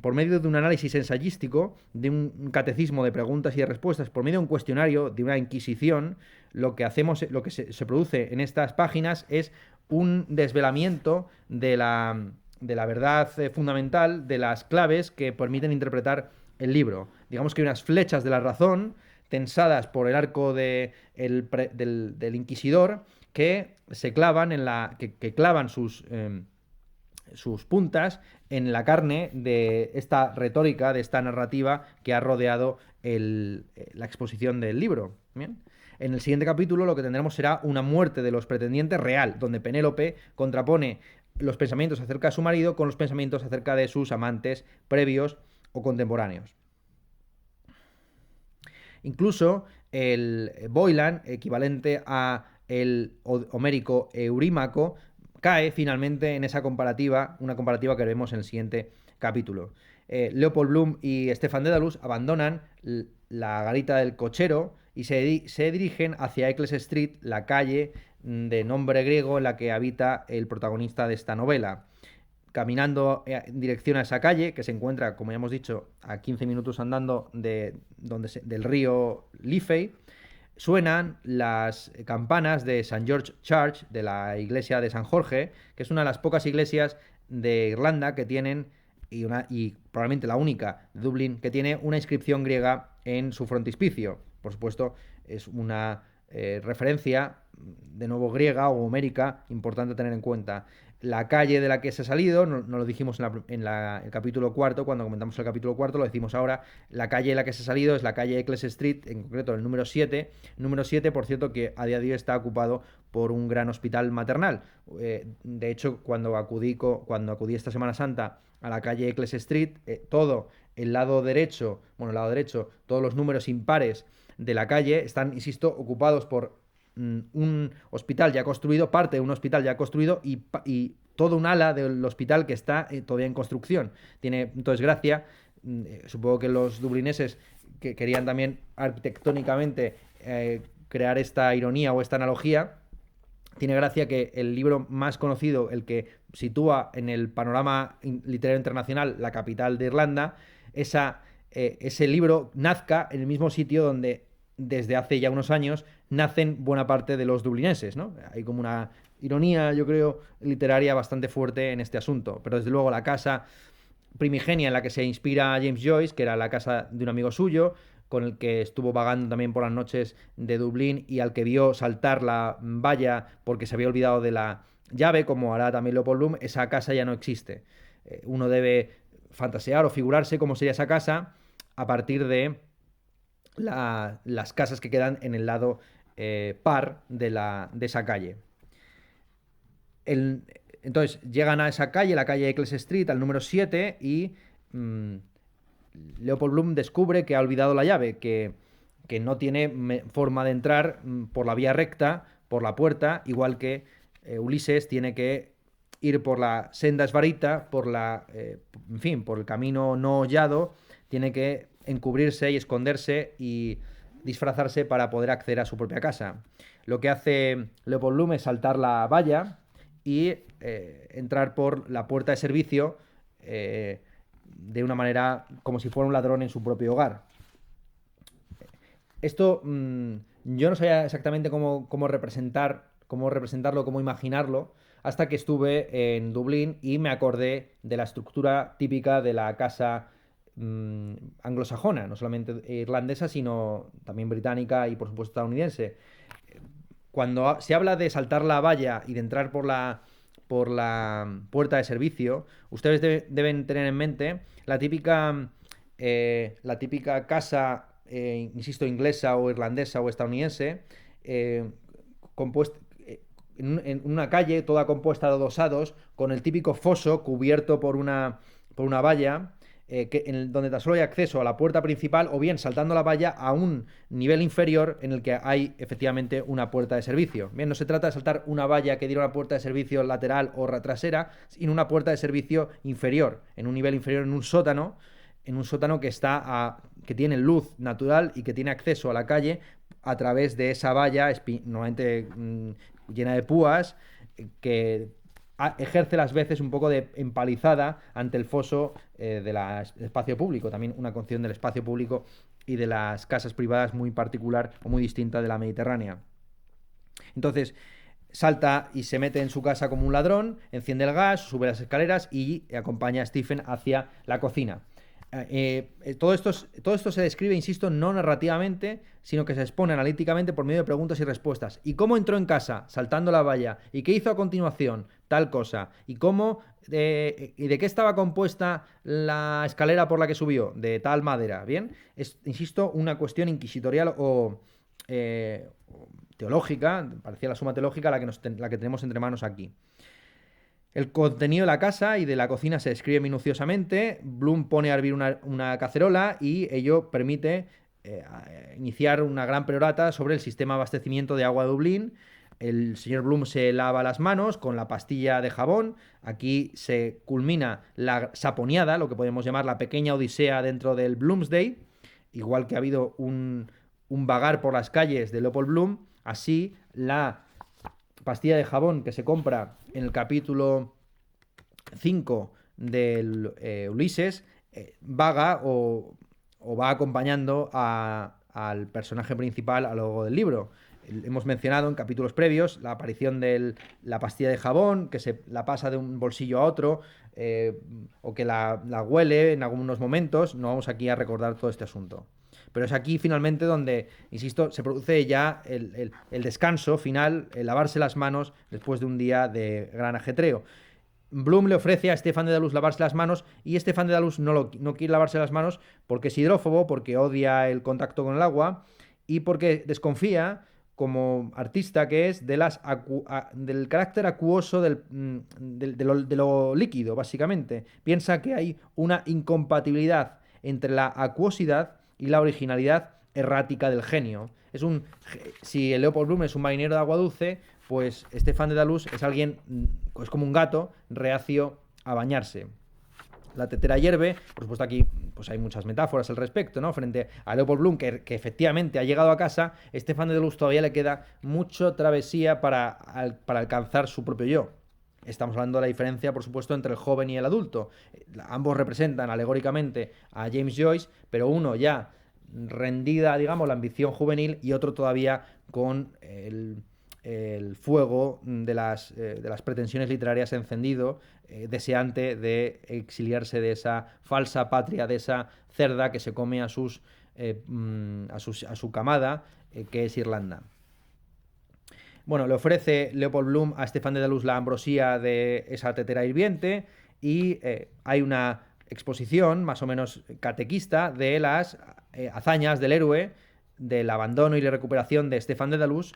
Por medio de un análisis ensayístico, de un catecismo de preguntas y de respuestas, por medio de un cuestionario, de una inquisición, lo que se produce en estas páginas es un desvelamiento de la verdad fundamental, de las claves que permiten interpretar el libro. Digamos que hay unas flechas de la razón tensadas por el arco del inquisidor que se clavan que clavan sus puntas en la carne de esta retórica, de esta narrativa que ha rodeado la exposición del libro. ¿Bien? En el siguiente capítulo lo que tendremos será una muerte de los pretendientes real, donde Penélope contrapone los pensamientos acerca de su marido con los pensamientos acerca de sus amantes previos o contemporáneos. Incluso el Boilan, equivalente a el homérico Eurímaco, cae finalmente en esa comparativa, una comparativa que veremos en el siguiente capítulo. Leopold Bloom y Stefan Dedalus abandonan la garita del cochero y se dirigen hacia Eccles Street, la calle de nombre griego en la que habita el protagonista de esta novela. Caminando en dirección a esa calle, que se encuentra, como ya hemos dicho, a 15 minutos andando del río Liffey, suenan las campanas de St. George Church, de la iglesia de San Jorge, que es una de las pocas iglesias de Irlanda que tienen, y probablemente la única de Dublín, que tiene una inscripción griega en su frontispicio. Por supuesto, es una referencia, de nuevo griega o homérica, importante tener en cuenta. La calle de la que se ha salido, no lo dijimos en el capítulo cuarto, cuando comentamos el capítulo cuarto, lo decimos ahora, la calle de la que se ha salido es la calle Eccles Street, en concreto el número 7, por cierto, que a día de hoy está ocupado por un gran hospital maternal. De hecho, cuando acudí esta Semana Santa a la calle Eccles Street, todo el lado derecho, todos los números impares de la calle están, insisto, ocupados por un hospital ya construido, parte de un hospital ya construido y todo un ala del hospital que está todavía en construcción. Tiene entonces gracia, supongo que los dublineses que querían también arquitectónicamente crear esta ironía o esta analogía. Tiene gracia que el libro más conocido, el que sitúa en el panorama literario internacional la capital de Irlanda, ese libro nazca en el mismo sitio donde desde hace ya unos años nacen buena parte de los dublineses, ¿no? Hay como una ironía, yo creo, literaria bastante fuerte en este asunto. Pero desde luego la casa primigenia en la que se inspira James Joyce, que era la casa de un amigo suyo, con el que estuvo vagando también por las noches de Dublín y al que vio saltar la valla porque se había olvidado de la llave, como hará también Leopold Bloom, esa casa ya no existe. Uno debe fantasear o figurarse cómo sería esa casa a partir de las casas que quedan en el lado par de esa calle. En Entonces llegan a esa calle, la calle Eccles Street, al número 7, y Leopold Bloom descubre que ha olvidado la llave, que no tiene forma de entrar por la vía recta, por la puerta, igual que Ulises tiene que ir por la senda esvarita, en fin, por el camino no hollado, tiene que encubrirse y esconderse y disfrazarse para poder acceder a su propia casa. Lo que hace Leopold Bloom es saltar la valla y entrar por la puerta de servicio de una manera como si fuera un ladrón en su propio hogar. Esto yo no sabía exactamente cómo representarlo, cómo imaginarlo, hasta que estuve en Dublín y me acordé de la estructura típica de la casa anglosajona, no solamente irlandesa, sino también británica y por supuesto estadounidense. Cuando se habla de saltar la valla y de entrar por la puerta de servicio, ustedes deben tener en mente la típica casa, insisto, inglesa o irlandesa o estadounidense, compuesta en una calle toda compuesta de adosados, con el típico foso cubierto por una valla, donde tan solo hay acceso a la puerta principal, o bien saltando la valla a un nivel inferior en el que hay efectivamente una puerta de servicio. Bien, no se trata de saltar una valla que diera una puerta de servicio lateral o trasera, sino una puerta de servicio inferior, en un nivel inferior, en un sótano que tiene luz natural y que tiene acceso a la calle a través de esa valla, normalmente llena de púas, que ejerce las veces un poco de empalizada ante el foso del espacio público. También una concepción del espacio público y de las casas privadas muy particular o muy distinta de la mediterránea. Entonces, salta y se mete en su casa como un ladrón, enciende el gas, sube las escaleras y acompaña a Stephen hacia la cocina. Todo esto se describe, insisto, no narrativamente, sino que se expone analíticamente por medio de preguntas y respuestas. ¿Y cómo entró en casa? Saltando la valla. ¿Y qué hizo a continuación? Tal cosa. ¿Y de qué estaba compuesta la escalera por la que subió? De tal madera. Bien, es, insisto, una cuestión inquisitorial o teológica, parecía la suma teológica la que tenemos entre manos aquí. El contenido de la casa y de la cocina se describe minuciosamente. Bloom pone a hervir una cacerola y ello permite iniciar una gran perorata sobre el sistema de abastecimiento de agua de Dublín. El señor Bloom se lava las manos con la pastilla de jabón. Aquí se culmina la saponeada, lo que podemos llamar la pequeña odisea dentro del Bloomsday. Igual que ha habido un vagar por las calles de Leopold Bloom, así la pastilla de jabón que se compra en el capítulo 5 del Ulises vaga o va acompañando al personaje principal a lo largo del libro. Hemos mencionado en capítulos previos la aparición de la pastilla de jabón, que se la pasa de un bolsillo a otro, o que la huele en algunos momentos. No vamos aquí a recordar todo este asunto. Pero es aquí finalmente donde, insisto, se produce ya el descanso final, el lavarse las manos después de un día de gran ajetreo. Bloom le ofrece a Stefan Dedalus lavarse las manos y Stefan Dedalus no quiere lavarse las manos porque es hidrófobo, porque odia el contacto con el agua y porque desconfía, como artista que es, del carácter acuoso de lo líquido, básicamente. Piensa que hay una incompatibilidad entre la acuosidad y la originalidad errática del genio. Si el Leopold Bloom es un marinero de agua dulce, pues Stefan Dedalus es alguien, es como un gato reacio a bañarse. La tetera hierve, por supuesto aquí pues hay muchas metáforas al respecto, ¿no? Frente a Leopold Bloom, que efectivamente ha llegado a casa, Stefan Dedalus todavía le queda mucho travesía para alcanzar su propio yo. Estamos hablando de la diferencia, por supuesto, entre el joven y el adulto. Ambos representan alegóricamente a James Joyce, pero uno ya rendida, digamos, la ambición juvenil y otro todavía con el fuego de las pretensiones literarias encendido, deseante de exiliarse de esa falsa patria, de esa cerda que se come a su camada, que es Irlanda. Bueno, le ofrece Leopold Bloom a Stefan Dedalus la ambrosía de esa tetera hirviente y hay una exposición más o menos catequista de las hazañas del héroe, del abandono y la recuperación de Stefan Dedalus,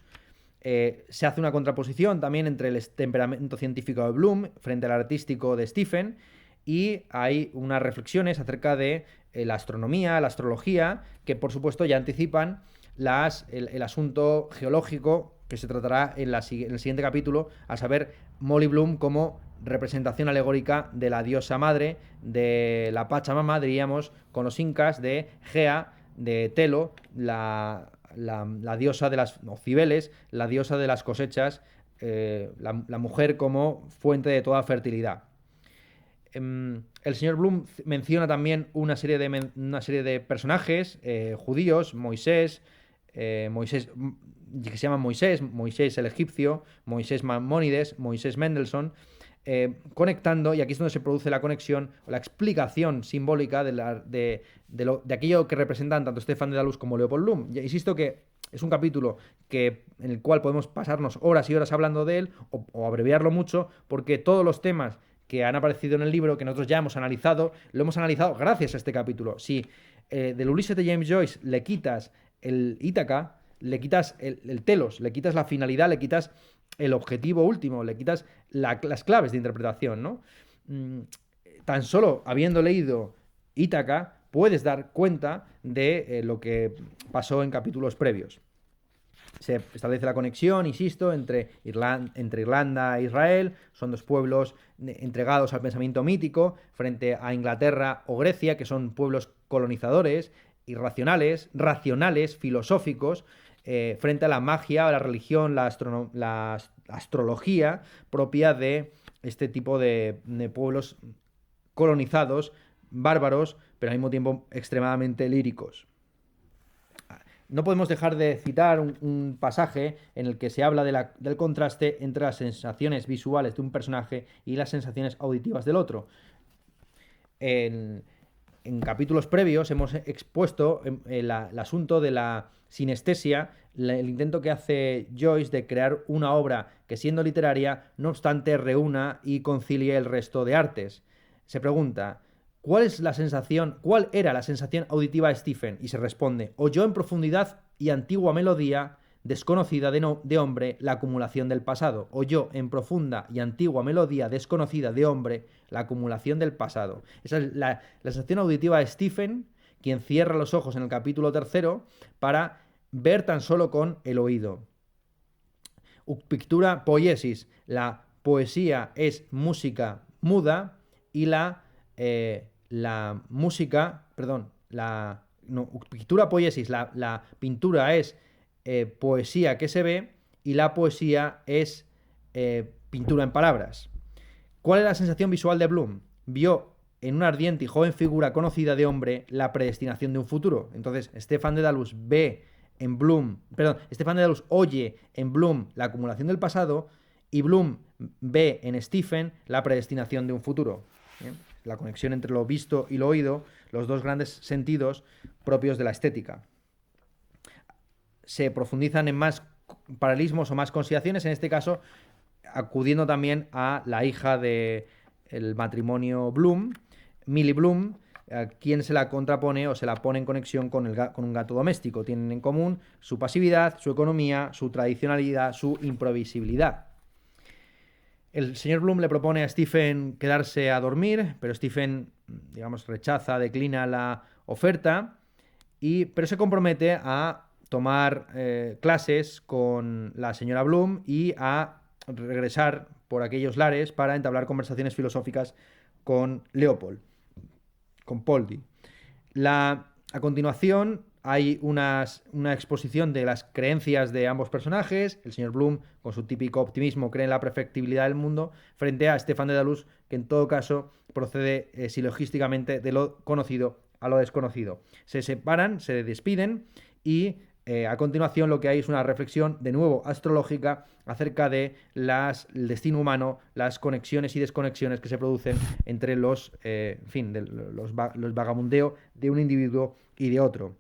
Se hace una contraposición también entre el temperamento científico de Bloom frente al artístico de Stephen, y hay unas reflexiones acerca de la astronomía, la astrología, que por supuesto ya anticipan el asunto geológico que se tratará en el siguiente capítulo, a saber, Molly Bloom como representación alegórica de la diosa madre, de la Pachamama, diríamos, con los incas, de Gea, de Telo, la diosa de las Cibeles, la diosa de las cosechas, la mujer como fuente de toda fertilidad. El señor Bloom menciona también una serie de personajes judíos, Moisés, que se llaman Moisés el egipcio, Moisés Maimónides, Moisés Mendelssohn, conectando, y aquí es donde se produce la conexión, la explicación simbólica de aquello que representan tanto Stefan Dedalus como Leopold Bloom. Ya insisto que es un capítulo en el cual podemos pasarnos horas y horas hablando de él, o abreviarlo mucho, porque todos los temas que han aparecido en el libro, que nosotros ya hemos analizado, lo hemos analizado gracias a este capítulo. Si del Ulises de James Joyce le quitas el Ítaca, le quitas el telos, le quitas la finalidad, le quitas el objetivo último, le quitas las claves de interpretación, ¿no? Tan solo habiendo leído Ítaca, puedes dar cuenta de lo que pasó en capítulos previos. Se establece la conexión, insisto, entre Irlanda e Israel. Son dos pueblos entregados al pensamiento mítico frente a Inglaterra o Grecia, que son pueblos colonizadores, irracionales, racionales, filosóficos, frente a la magia, a la religión, la astrología propia de este tipo de pueblos colonizados, bárbaros, pero al mismo tiempo extremadamente líricos. No podemos dejar de citar un pasaje en el que se habla del contraste entre las sensaciones visuales de un personaje y las sensaciones auditivas del otro. En capítulos previos hemos expuesto el asunto de la sinestesia, el intento que hace Joyce de crear una obra que, siendo literaria, no obstante reúna y concilie el resto de artes. Se pregunta: ¿cuál era la sensación auditiva de Stephen? Y se responde: oyó en profundidad y antigua melodía desconocida de hombre la acumulación del pasado. Oyó en profunda y antigua melodía desconocida de hombre la acumulación del pasado. Esa es la sensación auditiva de Stephen, quien cierra los ojos en el capítulo 3 para ver tan solo con el oído. Pictura poiesis. La poesía es música muda y la música, perdón, pictura poiesis, la pintura es poesía que se ve, y la poesía es pintura en palabras. ¿Cuál es la sensación visual de Bloom? Vio en una ardiente y joven figura conocida de hombre la predestinación de un futuro. Entonces, Stefan Dedalus oye en Bloom la acumulación del pasado, y Bloom ve en Stephen la predestinación de un futuro. ¿Bien? La conexión entre lo visto y lo oído, los dos grandes sentidos propios de la estética. Se profundizan en más paralelismos o más consideraciones, en este caso acudiendo también a la hija del matrimonio Bloom, Millie Bloom, a quien se la contrapone o se la pone en conexión con un gato doméstico. Tienen en común su pasividad, su economía, su tradicionalidad, su imprevisibilidad. El señor Bloom le propone a Stephen quedarse a dormir, pero Stephen, declina la oferta, pero se compromete a tomar clases con la señora Bloom y a regresar por aquellos lares para entablar conversaciones filosóficas con Poldi. A continuación hay una exposición de las creencias de ambos personajes. El señor Bloom, con su típico optimismo, cree en la perfectibilidad del mundo, frente a Stefan Dedalus, que en todo caso procede silogísticamente de lo conocido a lo desconocido. Se separan, se despiden, y a continuación lo que hay es una reflexión, de nuevo astrológica, acerca de el destino humano, las conexiones y desconexiones que se producen entre los vagabundeo de un individuo y de otro.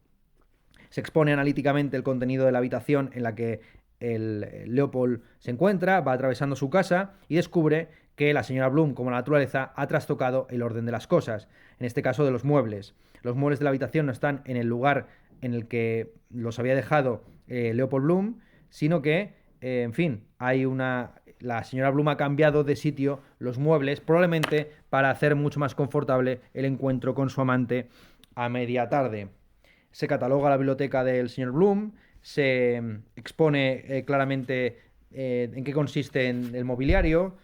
Se expone analíticamente el contenido de la habitación en la que el Leopold se encuentra, va atravesando su casa y descubre que la señora Bloom, como la naturaleza, ha trastocado el orden de las cosas, en este caso de los muebles. Los muebles de la habitación no están en el lugar en el que los había dejado Leopold Bloom, sino que en fin, la señora Bloom ha cambiado de sitio los muebles, probablemente para hacer mucho más confortable el encuentro con su amante a media tarde. Se cataloga la biblioteca del señor Bloom, se expone claramente en qué consiste en el mobiliario,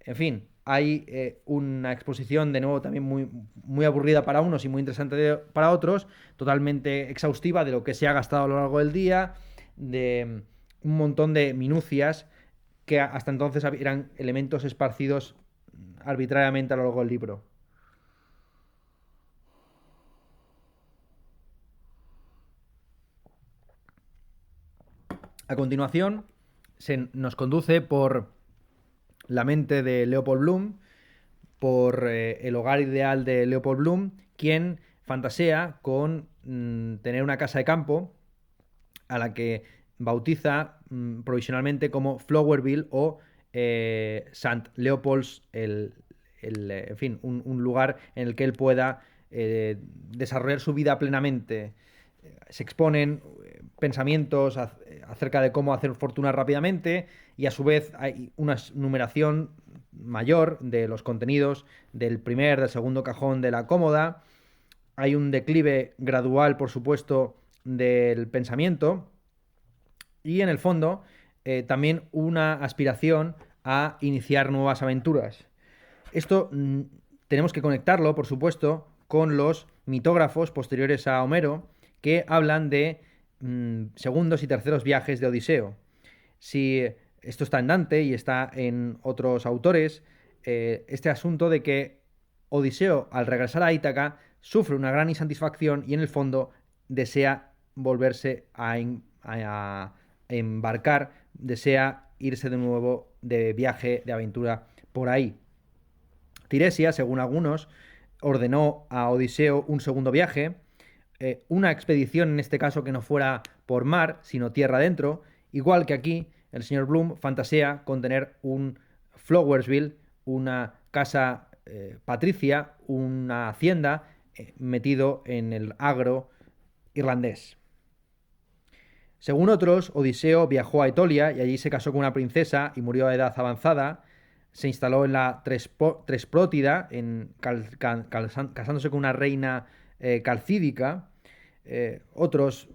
en fin, hay una exposición de nuevo también muy aburrida para unos y muy interesante para otros, totalmente exhaustiva de lo que se ha gastado a lo largo del día, de un montón de minucias que hasta entonces eran elementos esparcidos arbitrariamente a lo largo del libro. A continuación, se nos conduce por la mente de Leopold Bloom, por el hogar ideal de Leopold Bloom, quien fantasea con tener una casa de campo a la que bautiza provisionalmente como Flowerville o St. Leopold's, en fin, un lugar en el que él pueda desarrollar su vida plenamente. Se exponen pensamientos acerca de cómo hacer fortuna rápidamente y a su vez hay una numeración mayor de los contenidos del del segundo cajón de la cómoda. Hay un declive gradual, por supuesto, del pensamiento y en el fondo también una aspiración a iniciar nuevas aventuras. Esto tenemos que conectarlo, por supuesto, con los mitógrafos posteriores a Homero que hablan de segundos y terceros viajes de Odiseo. Si esto está en Dante y está en otros autores, este asunto de que Odiseo, al regresar a Ítaca, sufre una gran insatisfacción y en el fondo desea volverse a embarcar, desea irse de nuevo de viaje, de aventura por ahí. Tiresia, según algunos, ordenó a Odiseo un segundo viaje, una expedición en este caso que no fuera por mar, sino tierra adentro, igual que aquí el señor Bloom fantasea con tener un Flowersville, una casa patricia, una hacienda metido en el agro irlandés. Según otros, Odiseo viajó a Etolia y allí se casó con una princesa y murió a edad avanzada. Se instaló en la Tresprótida, casándose con una reina calcídica. Otros,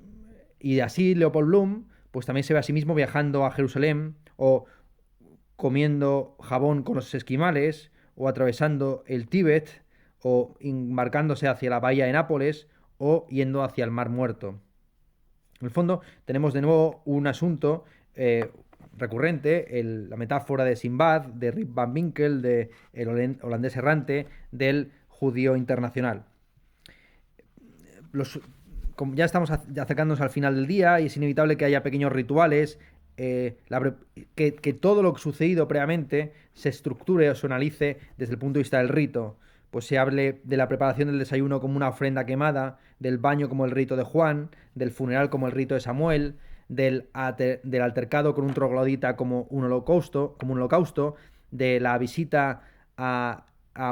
y así Leopold Bloom, pues también se ve a sí mismo viajando a Jerusalén o comiendo jabón con los esquimales o atravesando el Tíbet o embarcándose hacia la bahía de Nápoles o yendo hacia el Mar Muerto. En el fondo tenemos de nuevo un asunto recurrente, la metáfora de Sinbad, de Rip Van Winkle, de el holandés errante, del judío internacional. Como ya estamos acercándonos al final del día y es inevitable que haya pequeños rituales, que todo lo que ha sucedido previamente se estructure o se analice desde el punto de vista del rito. Pues se hable de la preparación del desayuno como una ofrenda quemada, del baño como el rito de Juan, del funeral como el rito de Samuel, del altercado con un troglodita como un holocausto, de la visita a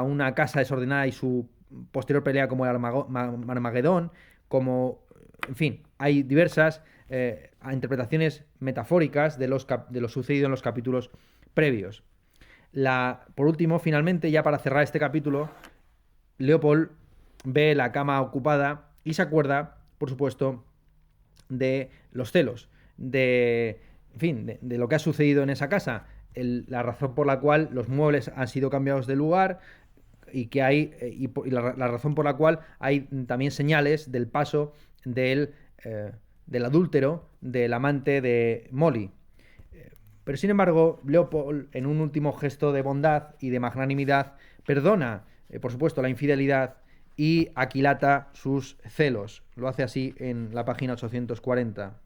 una casa desordenada y su posterior pelea como el Armagedón, en fin, hay diversas interpretaciones metafóricas de lo sucedido en los capítulos previos. Por último, finalmente, ya para cerrar este capítulo, Leopold ve la cama ocupada y se acuerda, por supuesto, de los celos, de lo que ha sucedido en esa casa, la razón por la cual los muebles han sido cambiados de lugar y que la razón por la cual hay también señales del paso del adúltero, del amante de Molly. Pero sin embargo, Leopold, en un último gesto de bondad y de magnanimidad, perdona, por supuesto, la infidelidad y aquilata sus celos. Lo hace así en la página 840.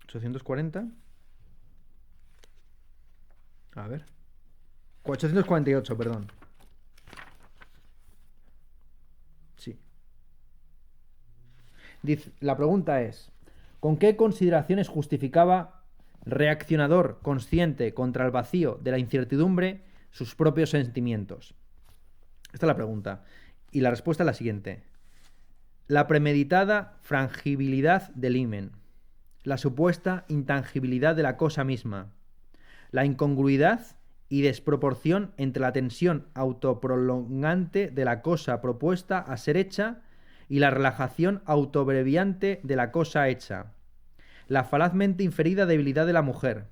¿840? A ver. 848, perdón. Sí. Dice, la pregunta es: ¿con qué consideraciones justificaba, reaccionador consciente contra el vacío de la incertidumbre, sus propios sentimientos? Esta es la pregunta. Y la respuesta es la siguiente. La premeditada frangibilidad del himen, la supuesta intangibilidad de la cosa misma, la incongruidad y desproporción entre la tensión autoprolongante de la cosa propuesta a ser hecha y la relajación autobreviante de la cosa hecha, la falazmente inferida debilidad de la mujer,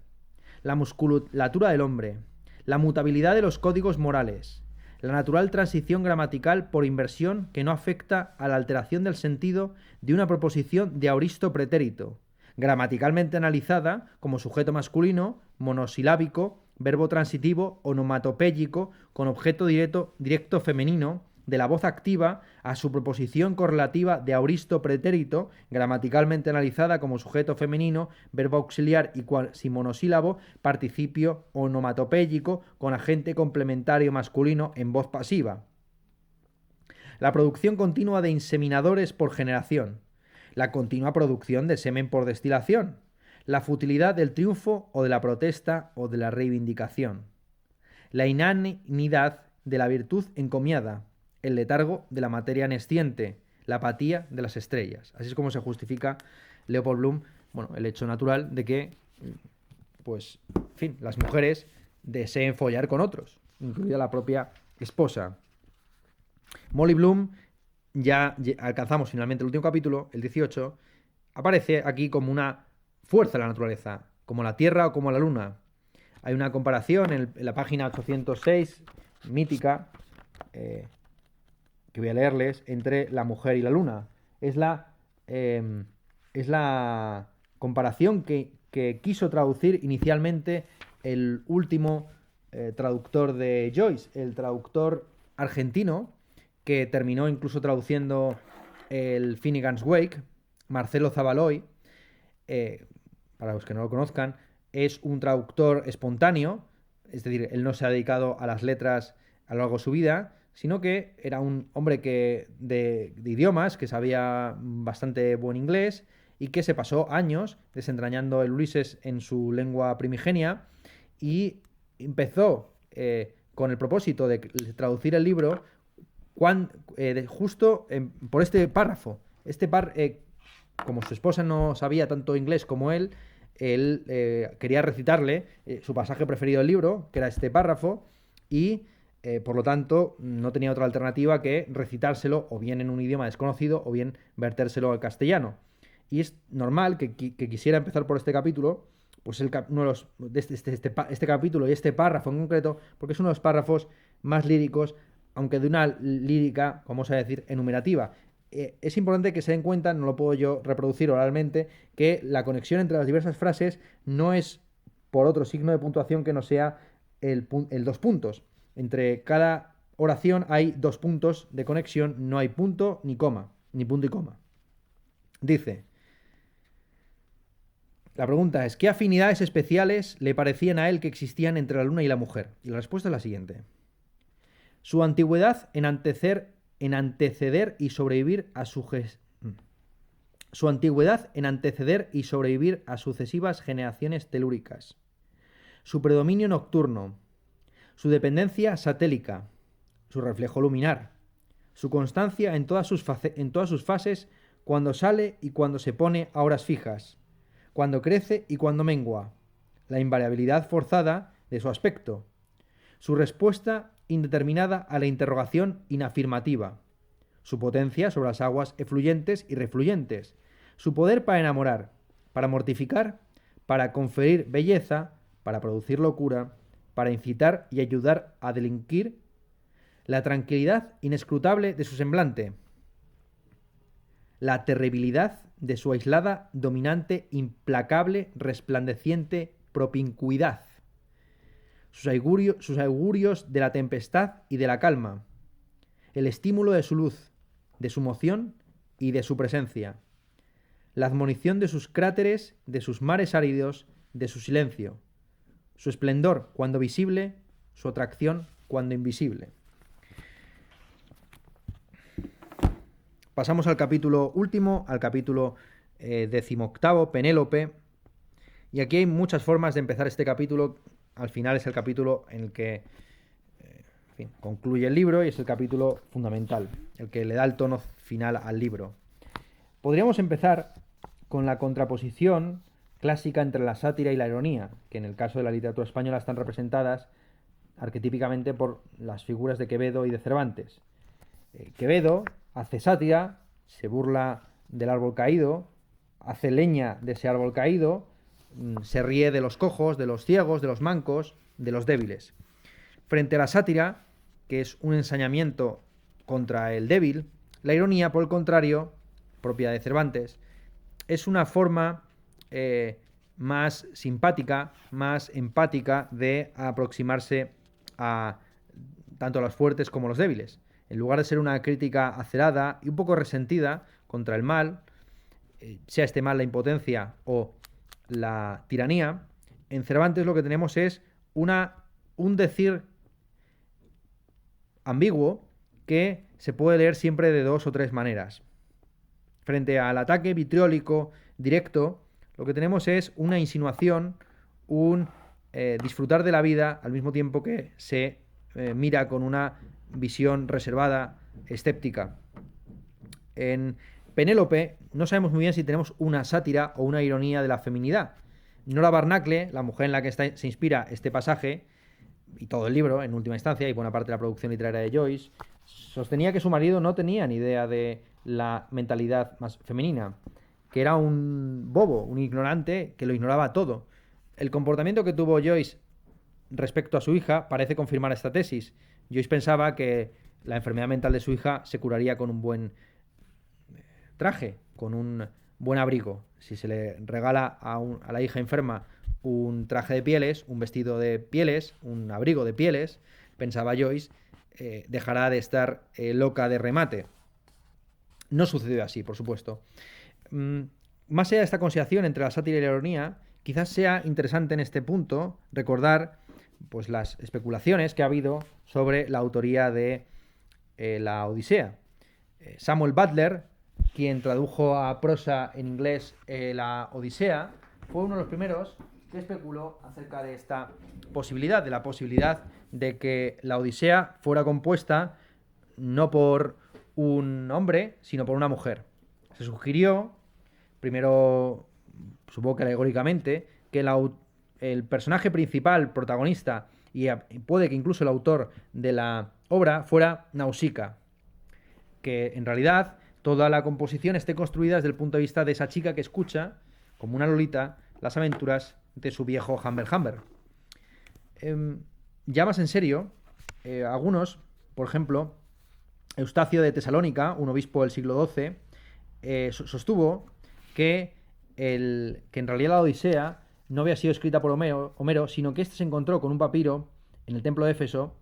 la musculatura del hombre, la mutabilidad de los códigos morales, la natural transición gramatical por inversión que no afecta a la alteración del sentido de una proposición de aoristo pretérito, gramaticalmente analizada como sujeto masculino, monosilábico, verbo transitivo, onomatopéyico, con objeto directo femenino, de la voz activa a su proposición correlativa de aoristo pretérito, gramaticalmente analizada como sujeto femenino, verbo auxiliar y cuasi monosílabo, participio onomatopéyico con agente complementario masculino en voz pasiva. La producción continua de inseminadores por generación, la continua producción de semen por destilación, la futilidad del triunfo o de la protesta o de la reivindicación, la inanidad de la virtud encomiada, el letargo de la materia nesciente, la apatía de las estrellas. Así es como se justifica Leopold Bloom, bueno, el hecho natural de que, pues, en fin, las mujeres deseen follar con otros, incluida la propia esposa. Molly Bloom, ya alcanzamos finalmente el último capítulo, el 18, aparece aquí como una fuerza de la naturaleza, como la Tierra o como la Luna. Hay una comparación en la página 806, mítica, que voy a leerles, entre la mujer y la luna. Es la comparación que quiso traducir inicialmente el último traductor de Joyce, el traductor argentino, que terminó incluso traduciendo el Finnegan's Wake, Marcelo Zavaloy. Para los que no lo conozcan, es un traductor espontáneo, es decir, él no se ha dedicado a las letras a lo largo de su vida, sino que era un hombre de idiomas, que sabía bastante buen inglés y que se pasó años desentrañando el Ulises en su lengua primigenia y empezó con el propósito de traducir el libro justo por este párrafo. Como su esposa no sabía tanto inglés como él quería recitarle su pasaje preferido del libro, que era este párrafo, y por lo tanto no tenía otra alternativa que recitárselo o bien en un idioma desconocido o bien vertérselo al castellano. Y es normal que quisiera empezar por este capítulo, pues uno de los, este capítulo y este párrafo en concreto, porque es uno de los párrafos más líricos, aunque de una lírica, vamos a decir, enumerativa. Es importante que se den cuenta, no lo puedo yo reproducir oralmente, que la conexión entre las diversas frases no es por otro signo de puntuación que no sea el 2 puntos. Entre cada oración hay 2 puntos de conexión, no hay punto ni coma, ni punto y coma. Dice, la pregunta es, ¿qué afinidades especiales le parecían a él que existían entre la luna y la mujer? Y la respuesta es la siguiente. Su antigüedad en anteceder y sobrevivir a sucesivas generaciones telúricas, su predominio nocturno, su dependencia satélica, su reflejo luminar, su constancia en todas sus fases, cuando sale y cuando se pone a horas fijas, cuando crece y cuando mengua, la invariabilidad forzada de su aspecto, su respuesta indeterminada a la interrogación inafirmativa, su potencia sobre las aguas efluyentes y refluyentes, su poder para enamorar, para mortificar, para conferir belleza, para producir locura, para incitar y ayudar a delinquir, la tranquilidad inescrutable de su semblante, la terribilidad de su aislada, dominante, implacable, resplandeciente propincuidad, sus augurios de la tempestad y de la calma, el estímulo de su luz, de su moción y de su presencia, la admonición de sus cráteres, de sus mares áridos, de su silencio, su esplendor cuando visible, su atracción cuando invisible. Pasamos al capítulo último, al capítulo 18, Penélope, y aquí hay muchas formas de empezar este capítulo. Al final es el capítulo en el que concluye el libro y es el capítulo fundamental, el que le da el tono final al libro. Podríamos empezar con la contraposición clásica entre la sátira y la ironía, que en el caso de la literatura española están representadas arquetípicamente por las figuras de Quevedo y de Cervantes. Quevedo hace sátira, se burla del árbol caído, hace leña de ese árbol caído, se ríe de los cojos, de los ciegos, de los mancos, de los débiles. Frente a la sátira, que es un ensañamiento contra el débil, la ironía, por el contrario, propia de Cervantes, es una forma más simpática, más empática de aproximarse a tanto a los fuertes como a los débiles. En lugar de ser una crítica acerada y un poco resentida contra el mal, sea este mal la impotencia o la tiranía, en Cervantes lo que tenemos es un decir ambiguo que se puede leer siempre de dos o tres maneras. Frente al ataque vitriólico directo, lo que tenemos es una insinuación, un disfrutar de la vida al mismo tiempo que se mira con una visión reservada, escéptica. En Penélope no sabemos muy bien si tenemos una sátira o una ironía de la feminidad. Nora Barnacle, la mujer en la que se inspira este pasaje, y todo el libro, en última instancia, y buena parte de la producción literaria de Joyce, sostenía que su marido no tenía ni idea de la mentalidad más femenina, que era un bobo, un ignorante que lo ignoraba todo. El comportamiento que tuvo Joyce respecto a su hija parece confirmar esta tesis. Joyce pensaba que la enfermedad mental de su hija se curaría con un buen traje, con un buen abrigo. Si se le regala a la hija enferma un traje de pieles, un vestido de pieles, un abrigo de pieles, pensaba Joyce, dejará de estar loca de remate. No sucedió así, por supuesto. Más allá de esta consideración entre la sátira y la ironía, quizás sea interesante en este punto recordar pues, las especulaciones que ha habido sobre la autoría de la Odisea. Samuel Butler, quien tradujo a prosa en inglés la Odisea, fue uno de los primeros que especuló acerca de esta posibilidad, de la posibilidad de que la Odisea fuera compuesta no por un hombre, sino por una mujer. Se sugirió, primero, supongo que alegóricamente, que el personaje principal, protagonista, y puede que incluso el autor de la obra fuera Nausicaa, que en realidad toda la composición esté construida desde el punto de vista de esa chica que escucha, como una lolita, las aventuras de su viejo Humber Humber. Ya más en serio, algunos, por ejemplo, Eustacio de Tesalónica, un obispo del siglo XII, sostuvo que en realidad la Odisea no había sido escrita por Homero, sino que éste se encontró con un papiro en el templo de Éfeso,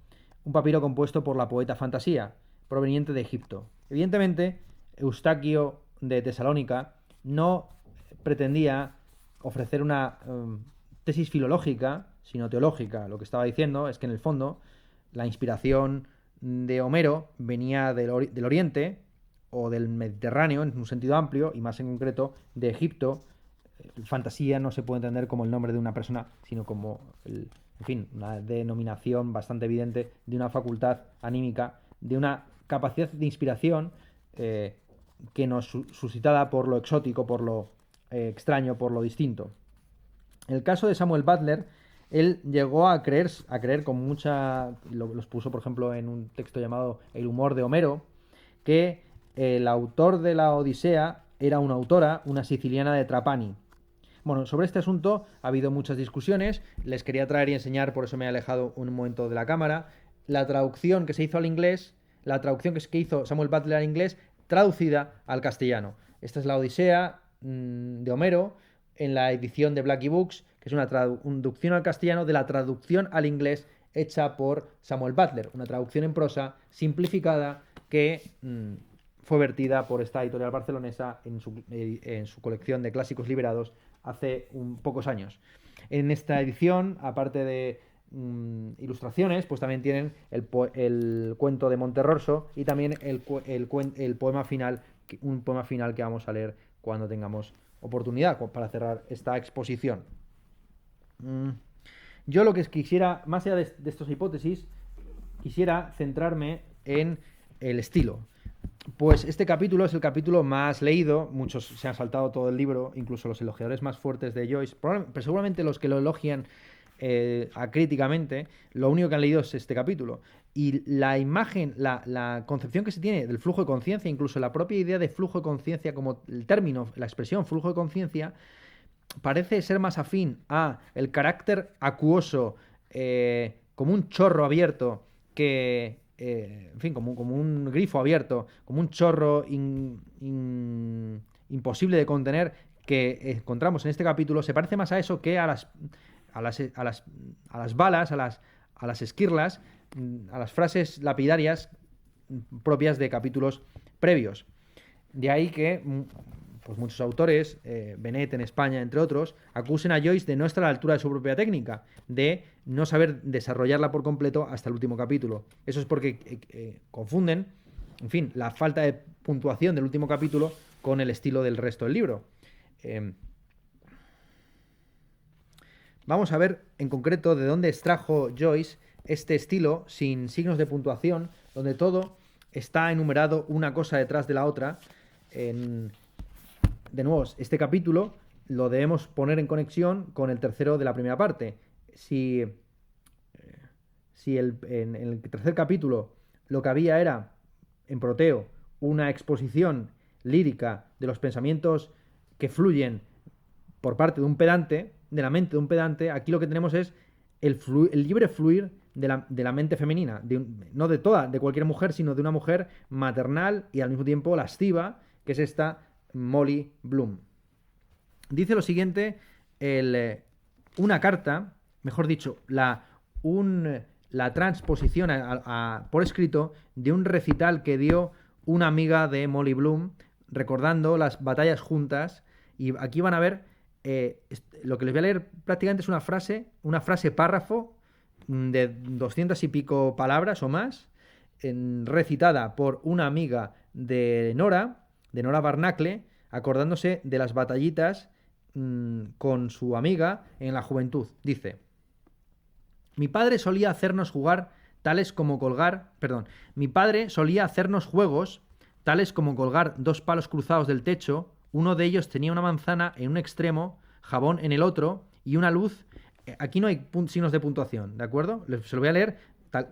un papiro compuesto por la poeta Fantasía, proveniente de Egipto. Evidentemente, Eustaquio de Tesalónica no pretendía ofrecer una tesis filológica, sino teológica. Lo que estaba diciendo es que en el fondo la inspiración de Homero venía del Oriente o del Mediterráneo en un sentido amplio y más en concreto de Egipto. Fantasía no se puede entender como el nombre de una persona, sino como, en fin, una denominación bastante evidente de una facultad anímica, de una capacidad de inspiración que nos suscitada por lo exótico, por lo extraño, por lo distinto. En el caso de Samuel Butler, él llegó a creer con mucha... Los puso, por ejemplo, en un texto llamado El humor de Homero, que el autor de la Odisea era una autora, una siciliana de Trapani. Bueno, sobre este asunto ha habido muchas discusiones, les quería traer y enseñar, por eso me he alejado un momento de la cámara, la traducción que se hizo al inglés, la traducción que hizo Samuel Butler al inglés, traducida al castellano. Esta es la Odisea de Homero, en la edición de Blackie Books, que es una traducción al castellano de la traducción al inglés hecha por Samuel Butler, una traducción en prosa simplificada que fue vertida por esta editorial barcelonesa en su colección de clásicos liberados hace pocos años. En esta edición, aparte de ilustraciones, pues también tienen el cuento de Monterroso y también el poema final, un poema final que vamos a leer cuando tengamos oportunidad para cerrar esta exposición. Yo lo que quisiera, más allá de estas hipótesis, quisiera centrarme en el estilo. Pues este capítulo es el capítulo más leído, muchos se han saltado todo el libro, incluso los elogiadores más fuertes de Joyce, pero seguramente los que lo elogian acríticamente, lo único que han leído es este capítulo. Y la imagen, la concepción que se tiene del flujo de conciencia, incluso la propia idea de flujo de conciencia como el término, la expresión flujo de conciencia, parece ser más afín a el carácter acuoso, como un chorro abierto, que, en fin, como un grifo abierto, como un chorro imposible de contener que encontramos en este capítulo, se parece más a eso que a las balas, a las esquirlas, a las frases lapidarias propias de capítulos previos. De ahí que pues muchos autores, Benet en España, entre otros, acusen a Joyce de no estar a la altura de su propia técnica, de no saber desarrollarla por completo hasta el último capítulo. Eso es porque confunden, en fin, la falta de puntuación del último capítulo con el estilo del resto del libro. Vamos a ver en concreto de dónde extrajo Joyce este estilo sin signos de puntuación, donde todo está enumerado una cosa detrás de la otra. De nuevo, este capítulo lo debemos poner en conexión con el tercero de la primera parte. Si en el tercer capítulo lo que había era, en Proteo, una exposición lírica de los pensamientos que fluyen por parte de un pedante, de la mente de un pedante, aquí lo que tenemos es el libre fluir de la mente femenina, no de cualquier mujer, sino de una mujer maternal y al mismo tiempo lasciva, que es esta Molly Bloom. Dice lo siguiente, una carta, mejor dicho, la transposición por escrito de un recital que dio una amiga de Molly Bloom, recordando las batallas juntas. Y aquí van a ver, lo que les voy a leer prácticamente es una frase párrafo de 200 y pico palabras o más, recitada por una amiga de Nora Barnacle, acordándose de las batallitas con su amiga en la juventud. Dice: mi padre solía hacernos jugar tales como colgar, perdón, mi padre solía hacernos juegos tales como colgar dos palos cruzados del techo, uno de ellos tenía una manzana en un extremo, jabón en el otro y una luz. Aquí no hay signos de puntuación, ¿de acuerdo? Se lo voy a leer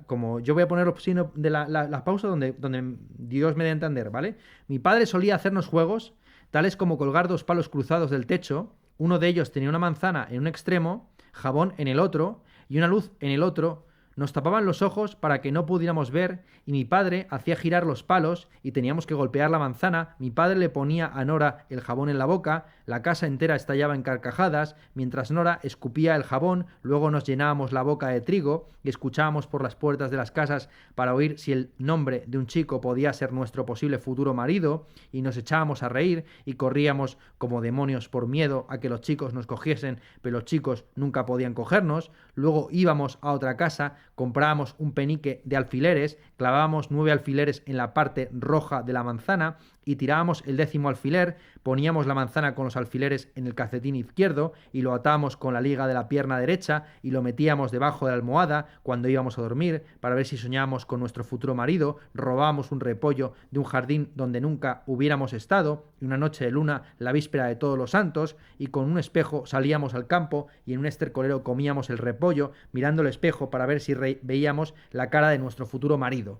como yo voy a poner los signos de la pausa donde Dios me dé a entender, ¿vale? Mi padre solía hacernos juegos tales como colgar dos palos cruzados del techo, uno de ellos tenía una manzana en un extremo, jabón en el otro y una luz en el otro. Nos tapaban los ojos para que no pudiéramos ver y mi padre hacía girar los palos y teníamos que golpear la manzana. Mi padre le ponía a Nora el jabón en la boca, la casa entera estallaba en carcajadas, mientras Nora escupía el jabón, luego nos llenábamos la boca de trigo y escuchábamos por las puertas de las casas para oír si el nombre de un chico podía ser nuestro posible futuro marido y nos echábamos a reír y corríamos como demonios por miedo a que los chicos nos cogiesen, pero los chicos nunca podían cogernos. Luego íbamos a otra casa, comprábamos un penique de alfileres, clavábamos 9 alfileres en la parte roja de la manzana y tirábamos el 10º alfiler, poníamos la manzana con los alfileres en el calcetín izquierdo y lo atábamos con la liga de la pierna derecha y lo metíamos debajo de la almohada cuando íbamos a dormir para ver si soñábamos con nuestro futuro marido, robábamos un repollo de un jardín donde nunca hubiéramos estado y una noche de luna la víspera de Todos los Santos y con un espejo salíamos al campo y en un estercolero comíamos el repollo mirando el espejo para ver si veíamos la cara de nuestro futuro marido.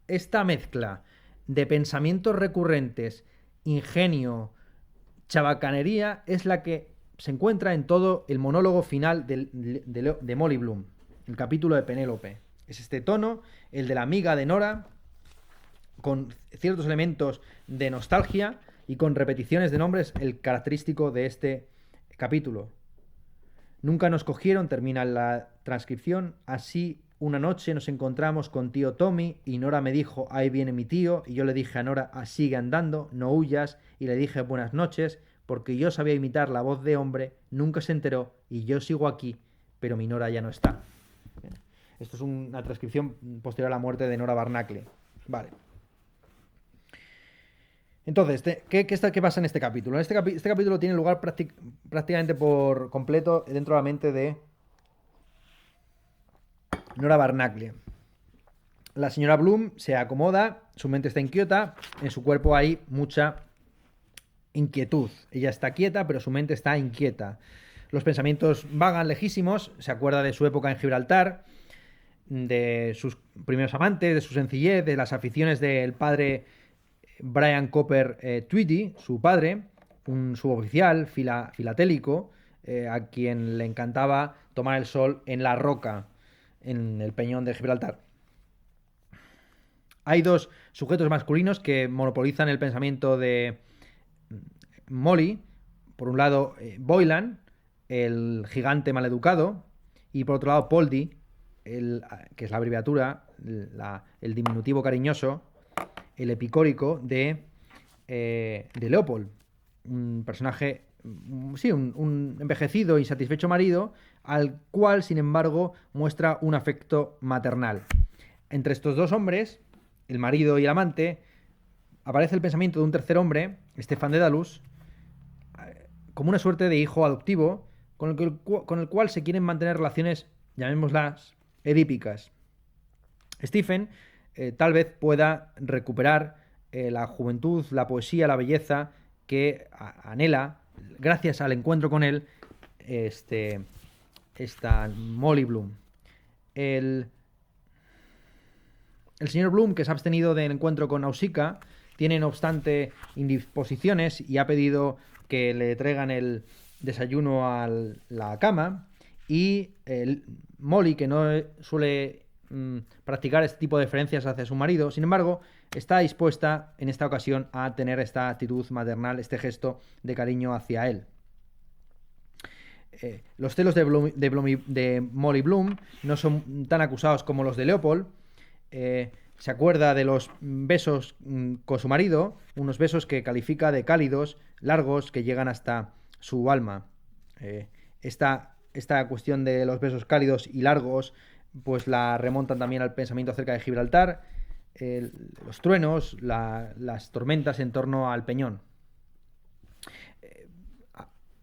Esta mezcla de pensamientos recurrentes, ingenio, chabacanería es la que se encuentra en todo el monólogo final de Molly Bloom, el capítulo de Penélope. Es este tono, el de la amiga de Nora, con ciertos elementos de nostalgia y con repeticiones de nombres, el característico de este capítulo. Nunca nos cogieron, termina la transcripción, así una noche nos encontramos con tío Tommy y Nora me dijo, ahí viene mi tío, y yo le dije a Nora, sigue andando, no huyas, y le dije buenas noches, porque yo sabía imitar la voz de hombre, nunca se enteró, y yo sigo aquí, pero mi Nora ya no está. Esto es una transcripción posterior a la muerte de Nora Barnacle. Vale. Entonces, ¿qué pasa en este capítulo? Este capítulo tiene lugar prácticamente por completo dentro de la mente de Nora Barnacle. La señora Bloom se acomoda, su mente está inquieta, en su cuerpo hay mucha inquietud. Ella está quieta, pero su mente está inquieta. Los pensamientos vagan lejísimos, se acuerda de su época en Gibraltar, de sus primeros amantes, de su sencillez, de las aficiones del padre Brian Copper Tweedy, su padre, un suboficial filatélico, a quien le encantaba tomar el sol en la roca, en el peñón de Gibraltar. Hay dos sujetos masculinos que monopolizan el pensamiento de Molly. Por un lado, Boylan, el gigante maleducado, y por otro lado, Poldy, que es la abreviatura, el diminutivo cariñoso, el epicórico de Leopold. Un personaje, sí, un envejecido y satisfecho marido, al cual, sin embargo, muestra un afecto maternal. Entre estos dos hombres, el marido y el amante, aparece el pensamiento de un tercer hombre, Stefan Dedalus, como una suerte de hijo adoptivo con el cual se quieren mantener relaciones, llamémoslas, edípicas. Stephen tal vez pueda recuperar la juventud, la poesía, la belleza que anhela, gracias al encuentro con él, esta Molly Bloom. El, el señor Bloom, que se ha abstenido del encuentro con Nausicaa, tiene no obstante indisposiciones y ha pedido que le traigan el desayuno a la cama. Y Molly, que no suele practicar este tipo de deferencias hacia su marido, sin embargo, está dispuesta en esta ocasión a tener esta actitud maternal, este gesto de cariño hacia él. Los celos de Molly Bloom no son tan acusados como los de Leopold. Se acuerda de los besos con su marido, unos besos que califica de cálidos, largos, que llegan hasta su alma. Esta cuestión de los besos cálidos y largos, pues la remontan también al pensamiento acerca de Gibraltar, los truenos, las tormentas en torno al peñón.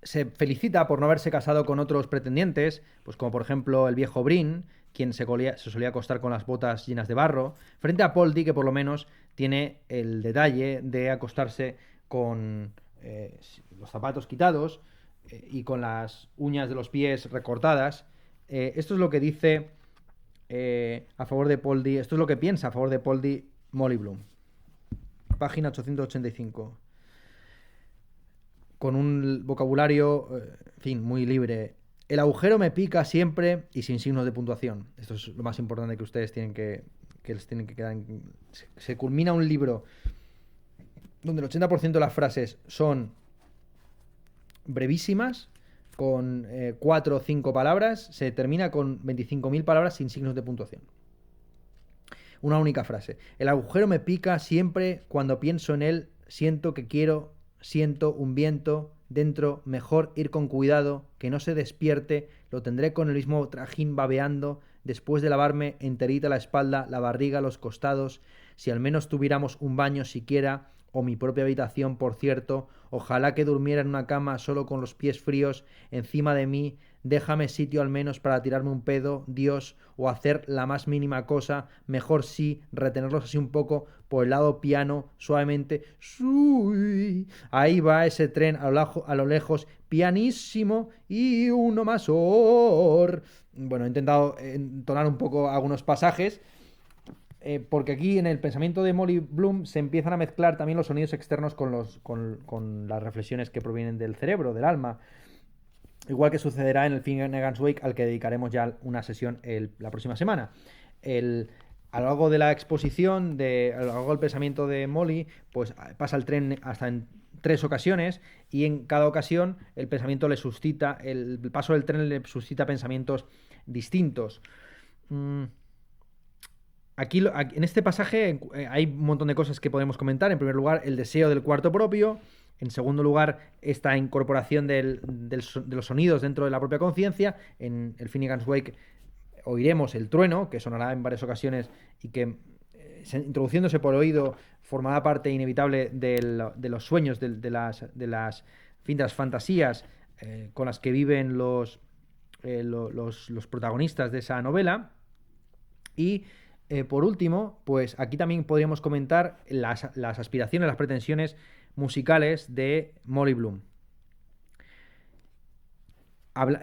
Se felicita por no haberse casado con otros pretendientes, pues como por ejemplo el viejo Brin, quien se solía acostar con las botas llenas de barro, frente a Poldy, que por lo menos tiene el detalle de acostarse con los zapatos quitados y con las uñas de los pies recortadas. Esto es lo que dice a favor de Poldy, esto es lo que piensa a favor de Poldy Molly Bloom. Página 885. Con un vocabulario, en fin, muy libre. El agujero me pica siempre y sin signos de puntuación. Esto es lo más importante que ustedes tienen que les tienen que quedar. Se culmina un libro donde el 80% de las frases son brevísimas, con 4 o 5 palabras. Se termina con 25.000 palabras sin signos de puntuación. Una única frase. El agujero me pica siempre cuando pienso en él. Siento un viento dentro, mejor ir con cuidado, que no se despierte, lo tendré con el mismo trajín babeando, después de lavarme enterita la espalda, la barriga, los costados, si al menos tuviéramos un baño siquiera, o mi propia habitación, por cierto, ojalá que durmiera en una cama solo con los pies fríos encima de mí, déjame sitio al menos para tirarme un pedo, Dios, o hacer la más mínima cosa, mejor sí, retenerlos así un poco por el lado piano, suavemente, ¡sui! Ahí va ese tren a lo lejos, pianísimo, y uno más or. Bueno, he intentado entonar un poco algunos pasajes, porque aquí en el pensamiento de Molly Bloom se empiezan a mezclar también los sonidos externos con las reflexiones que provienen del cerebro, del alma. Igual que sucederá en el Finnegan's Wake, al que dedicaremos ya una sesión la próxima semana. A lo largo de la exposición, a lo largo del pensamiento de Molly, pues pasa el tren hasta en 3 ocasiones, y en cada ocasión el pensamiento le suscita, el paso del tren le suscita pensamientos distintos. Aquí, en este pasaje hay un montón de cosas que podemos comentar. En primer lugar, el deseo del cuarto propio. En segundo lugar, esta incorporación de los sonidos dentro de la propia conciencia. En el Finnegan's Wake oiremos el trueno, que sonará en varias ocasiones y que, introduciéndose por oído, formará parte inevitable de los sueños, de las fantasías con las que viven los protagonistas de esa novela. Y por último, pues aquí también podríamos comentar las aspiraciones, las pretensiones musicales de Molly Bloom.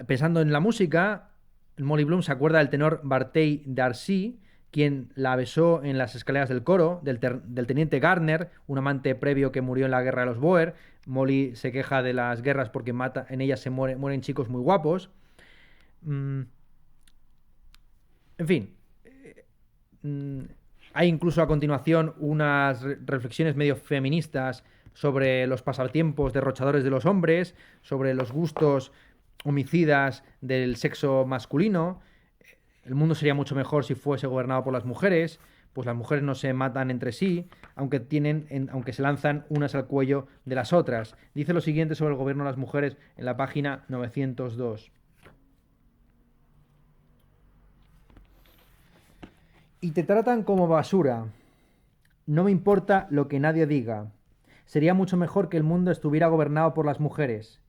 Pensando en la música, Molly Bloom se acuerda del tenor Bartey D'Arcy, quien la besó en las escaleras del coro, del teniente Gardner, un amante previo que murió en la guerra de los Boer. Molly se queja de las guerras porque en ellas mueren chicos muy guapos. En fin, hay incluso a continuación unas reflexiones medio feministas sobre los pasatiempos derrochadores de los hombres, sobre los gustos homicidas del sexo masculino. El mundo sería mucho mejor si fuese gobernado por las mujeres, pues las mujeres no se matan entre sí, aunque se lanzan unas al cuello de las otras. Dice lo siguiente sobre el gobierno de las mujeres en la página 902. Y te tratan como basura. No me importa lo que nadie diga. Sería mucho mejor que el mundo estuviera gobernado por las mujeres.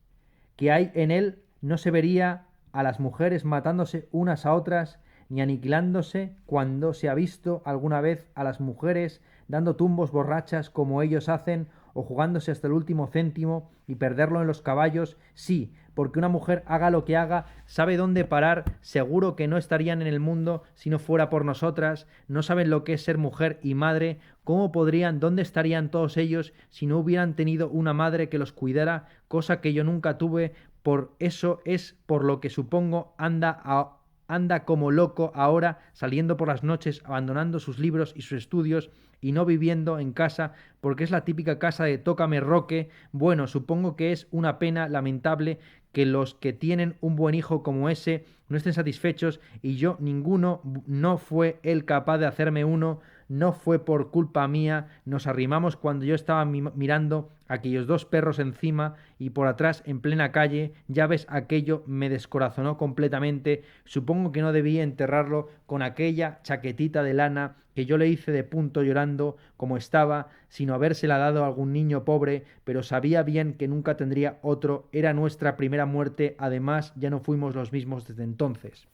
Que hay en él no se vería a las mujeres matándose unas a otras, ni aniquilándose cuando se ha visto alguna vez a las mujeres dando tumbos borrachas como ellos hacen, o jugándose hasta el último céntimo y perderlo en los caballos. Sí, porque una mujer haga lo que haga, sabe dónde parar, seguro que no estarían en el mundo si no fuera por nosotras, no saben lo que es ser mujer y madre, dónde estarían todos ellos si no hubieran tenido una madre que los cuidara, cosa que yo nunca tuve. Por eso es por lo que supongo anda como loco ahora, saliendo por las noches, abandonando sus libros y sus estudios y no viviendo en casa, porque es la típica casa de tócame roque. Bueno, supongo que es una pena lamentable que los que tienen un buen hijo como ese no estén satisfechos, y yo ninguno. No fue él capaz de hacerme uno, no fue por culpa mía. Nos arrimamos cuando yo estaba mirando a aquellos dos perros encima y por atrás en plena calle. Ya ves, aquello me descorazonó completamente. Supongo que no debía enterrarlo con aquella chaquetita de lana que yo le hice de punto llorando como estaba, sino habérsela dado a algún niño pobre, pero sabía bien que nunca tendría otro. Era nuestra primera muerte, además ya no fuimos los mismos desde entonces.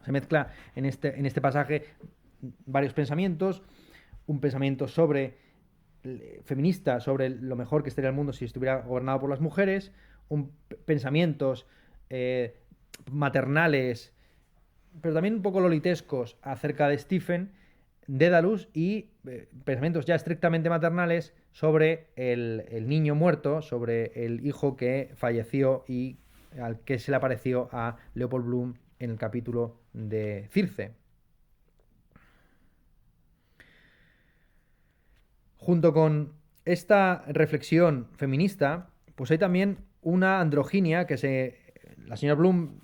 Se mezcla en este pasaje varios pensamientos, un pensamiento feminista sobre lo mejor que estaría el mundo si estuviera gobernado por las mujeres, pensamientos maternales, pero también un poco lolitescos acerca de Stephen Dedalus, y pensamientos ya estrictamente maternales sobre el niño muerto, sobre el hijo que falleció y al que se le apareció a Leopold Bloom en el capítulo de Circe. Junto con esta reflexión feminista, pues hay también una androginia la señora Bloom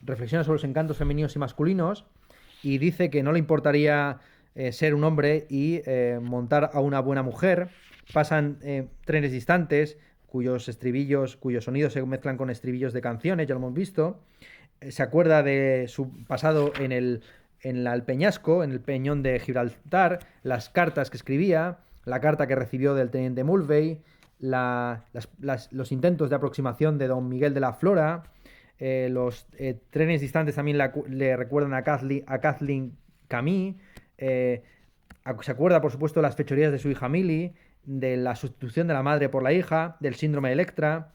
reflexiona sobre los encantos femeninos y masculinos y dice que no le importaría ser un hombre y montar a una buena mujer. Pasan trenes distantes cuyos sonidos se mezclan con estribillos de canciones, ya lo hemos visto. Se acuerda de su pasado en el peñasco, en el peñón de Gibraltar, las cartas que escribía, la carta que recibió del teniente Mulvey, los intentos de aproximación de don Miguel de la Flora, los trenes distantes también le recuerdan a Kathleen Camille. Se acuerda, por supuesto, de las fechorías de su hija Millie, de la sustitución de la madre por la hija, del síndrome de Electra.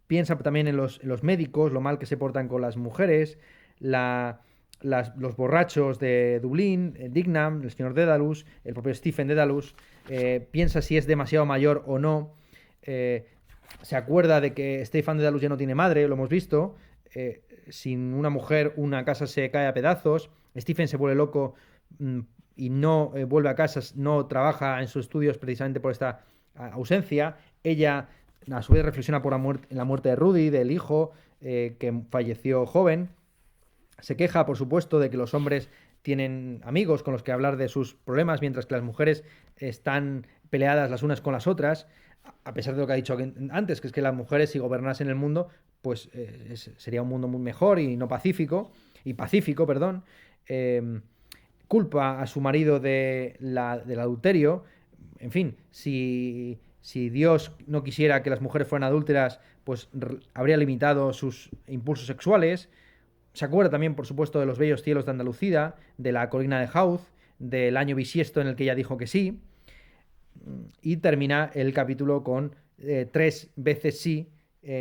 Piensa también en los médicos, lo mal que se portan con las mujeres, los borrachos de Dublín, Dignam, el señor Dedalus, el propio Stephen Dedalus. Piensa si es demasiado mayor o no. Se acuerda de que Stephen Dedalus ya no tiene madre, lo hemos visto. Sin una mujer, una casa se cae a pedazos. Stephen se vuelve loco y no vuelve a casa, no trabaja en sus estudios precisamente por esta ausencia. Ella, a su vez, reflexiona por la muerte de Rudy, del hijo, que falleció joven. Se queja, por supuesto, de que los hombres tienen amigos con los que hablar de sus problemas, mientras que las mujeres están peleadas las unas con las otras, a pesar de lo que ha dicho antes, que es que las mujeres, si gobernasen el mundo, pues sería un mundo muy mejor y no pacífico, perdón. Culpa a su marido del adulterio. En fin, si Dios no quisiera que las mujeres fueran adúlteras, pues habría limitado sus impulsos sexuales. Se acuerda también, por supuesto, de los bellos cielos de Andalucía, de la colina de Jauz, del año bisiesto en el que ella dijo que sí. Y termina el capítulo con 3 veces sí,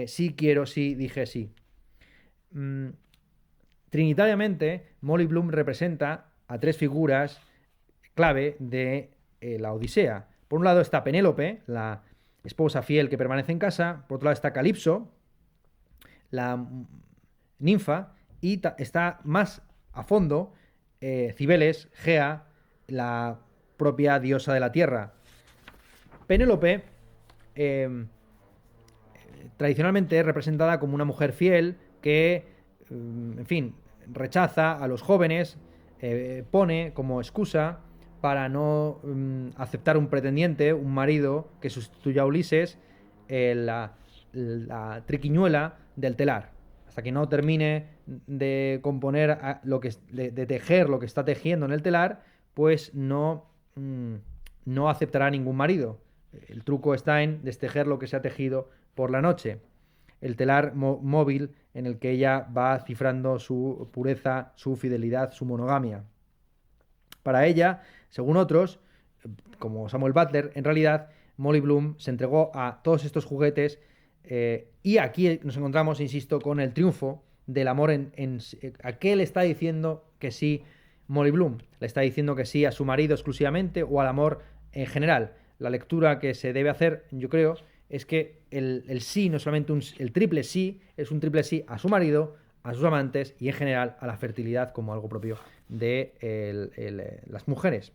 sí quiero, sí, dije sí. Trinitariamente, Molly Bloom representa a 3 figuras clave de la Odisea. Por un lado está Penélope, la esposa fiel que permanece en casa. Por otro lado está Calipso, la ninfa. Y está más a fondo Cibeles, Gea, la propia diosa de la tierra. Penélope tradicionalmente es representada como una mujer fiel que, en fin, rechaza a los jóvenes, pone como excusa para no aceptar un pretendiente, un marido que sustituya a Ulises, la triquiñuela del telar. Hasta que no termine de componer de tejer lo que está tejiendo en el telar, pues no aceptará ningún marido. El truco está en destejer lo que se ha tejido por la noche. El telar móvil en el que ella va cifrando su pureza, su fidelidad, su monogamia. Para ella, según otros, como Samuel Butler, en realidad Molly Bloom se entregó a todos estos juguetes y aquí nos encontramos, insisto, con el triunfo del amor ¿a qué le está diciendo que sí Molly Bloom? ¿Le está diciendo que sí a su marido exclusivamente o al amor en general? La lectura que se debe hacer, yo creo, es que el sí, no solamente el triple sí, es un triple sí a su marido, a sus amantes y en general a la fertilidad como algo propio de las mujeres.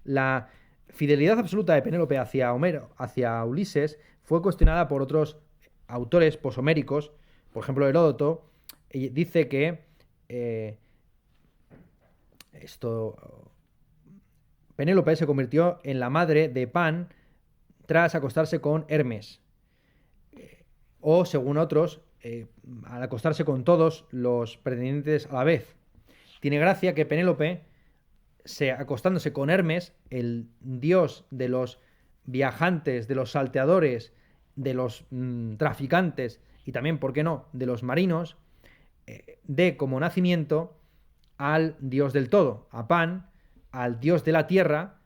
La fidelidad absoluta de Penélope hacia Ulises fue cuestionada por otros autores poshoméricos, por ejemplo Heródoto, y dice que Penélope se convirtió en la madre de Pan tras acostarse con Hermes. O, según otros, al acostarse con todos los pretendientes a la vez. Tiene gracia que Penélope, acostándose con Hermes, el dios de los viajantes, de los salteadores, de los traficantes y también, ¿por qué no?, de los marinos, dé como nacimiento al dios del todo, a Pan, al dios de la tierra,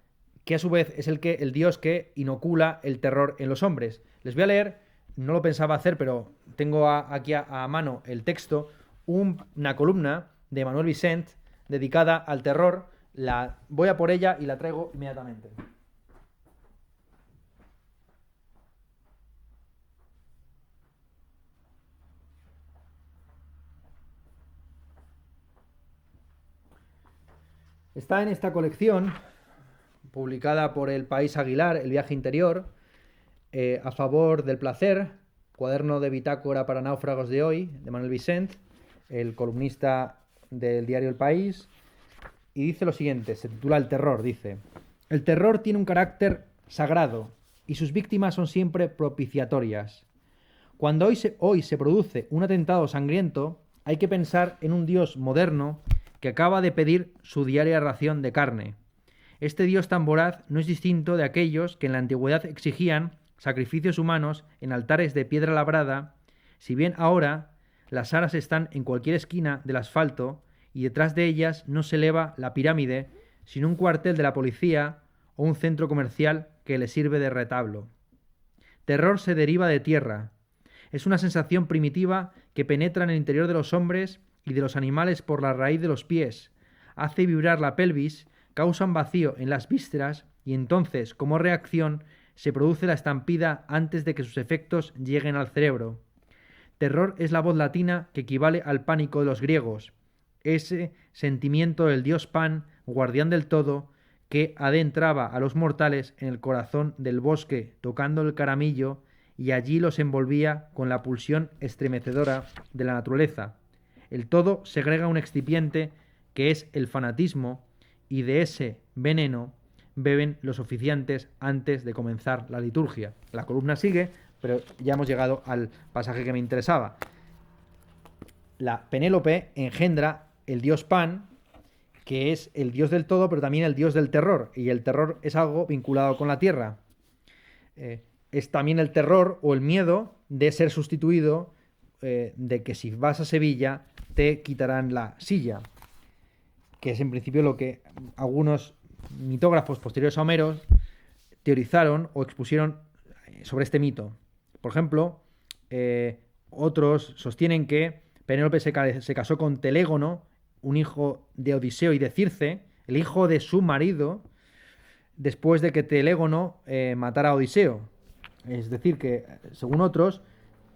que a su vez es el dios que inocula el terror en los hombres. Les voy a leer, no lo pensaba hacer, pero tengo aquí a mano el texto, una columna de Manuel Vicent dedicada al terror. Voy a por ella y la traigo inmediatamente. Está en esta colección, publicada por El País Aguilar, El viaje interior, a favor del placer, cuaderno de bitácora para náufragos de hoy, de Manuel Vicent, el columnista del diario El País, y dice lo siguiente, se titula El terror, dice: el terror tiene un carácter sagrado y sus víctimas son siempre propiciatorias. Cuando hoy se produce un atentado sangriento, hay que pensar en un Dios moderno que acaba de pedir su diaria ración de carne. Este Dios tan voraz no es distinto de aquellos que en la antigüedad exigían sacrificios humanos en altares de piedra labrada, si bien ahora las aras están en cualquier esquina del asfalto y detrás de ellas no se eleva la pirámide, sino un cuartel de la policía o un centro comercial que le sirve de retablo. Terror se deriva de tierra. Es una sensación primitiva que penetra en el interior de los hombres y de los animales por la raíz de los pies, hace vibrar la pelvis, causa un vacío en las vísceras y entonces, como reacción, se produce la estampida antes de que sus efectos lleguen al cerebro. Terror es la voz latina que equivale al pánico de los griegos, ese sentimiento del dios Pan, guardián del todo, que adentraba a los mortales en el corazón del bosque tocando el caramillo y allí los envolvía con la pulsión estremecedora de la naturaleza. El todo segrega un excipiente que es el fanatismo y de ese veneno beben los oficiantes antes de comenzar la liturgia. La columna sigue, pero ya hemos llegado al pasaje que me interesaba. La Penélope engendra el dios Pan, que es el dios del todo, pero también el dios del terror, y el terror es algo vinculado con la tierra. Es también el terror o el miedo de ser sustituido, de que si vas a Sevilla te quitarán la silla, que es en principio lo que algunos mitógrafos posteriores a Homero teorizaron o expusieron sobre este mito. Por ejemplo, otros sostienen que Penélope se casó con Telégono, un hijo de Odiseo y de Circe, el hijo de su marido, después de que Telégono matara a Odiseo. Es decir, que, según otros,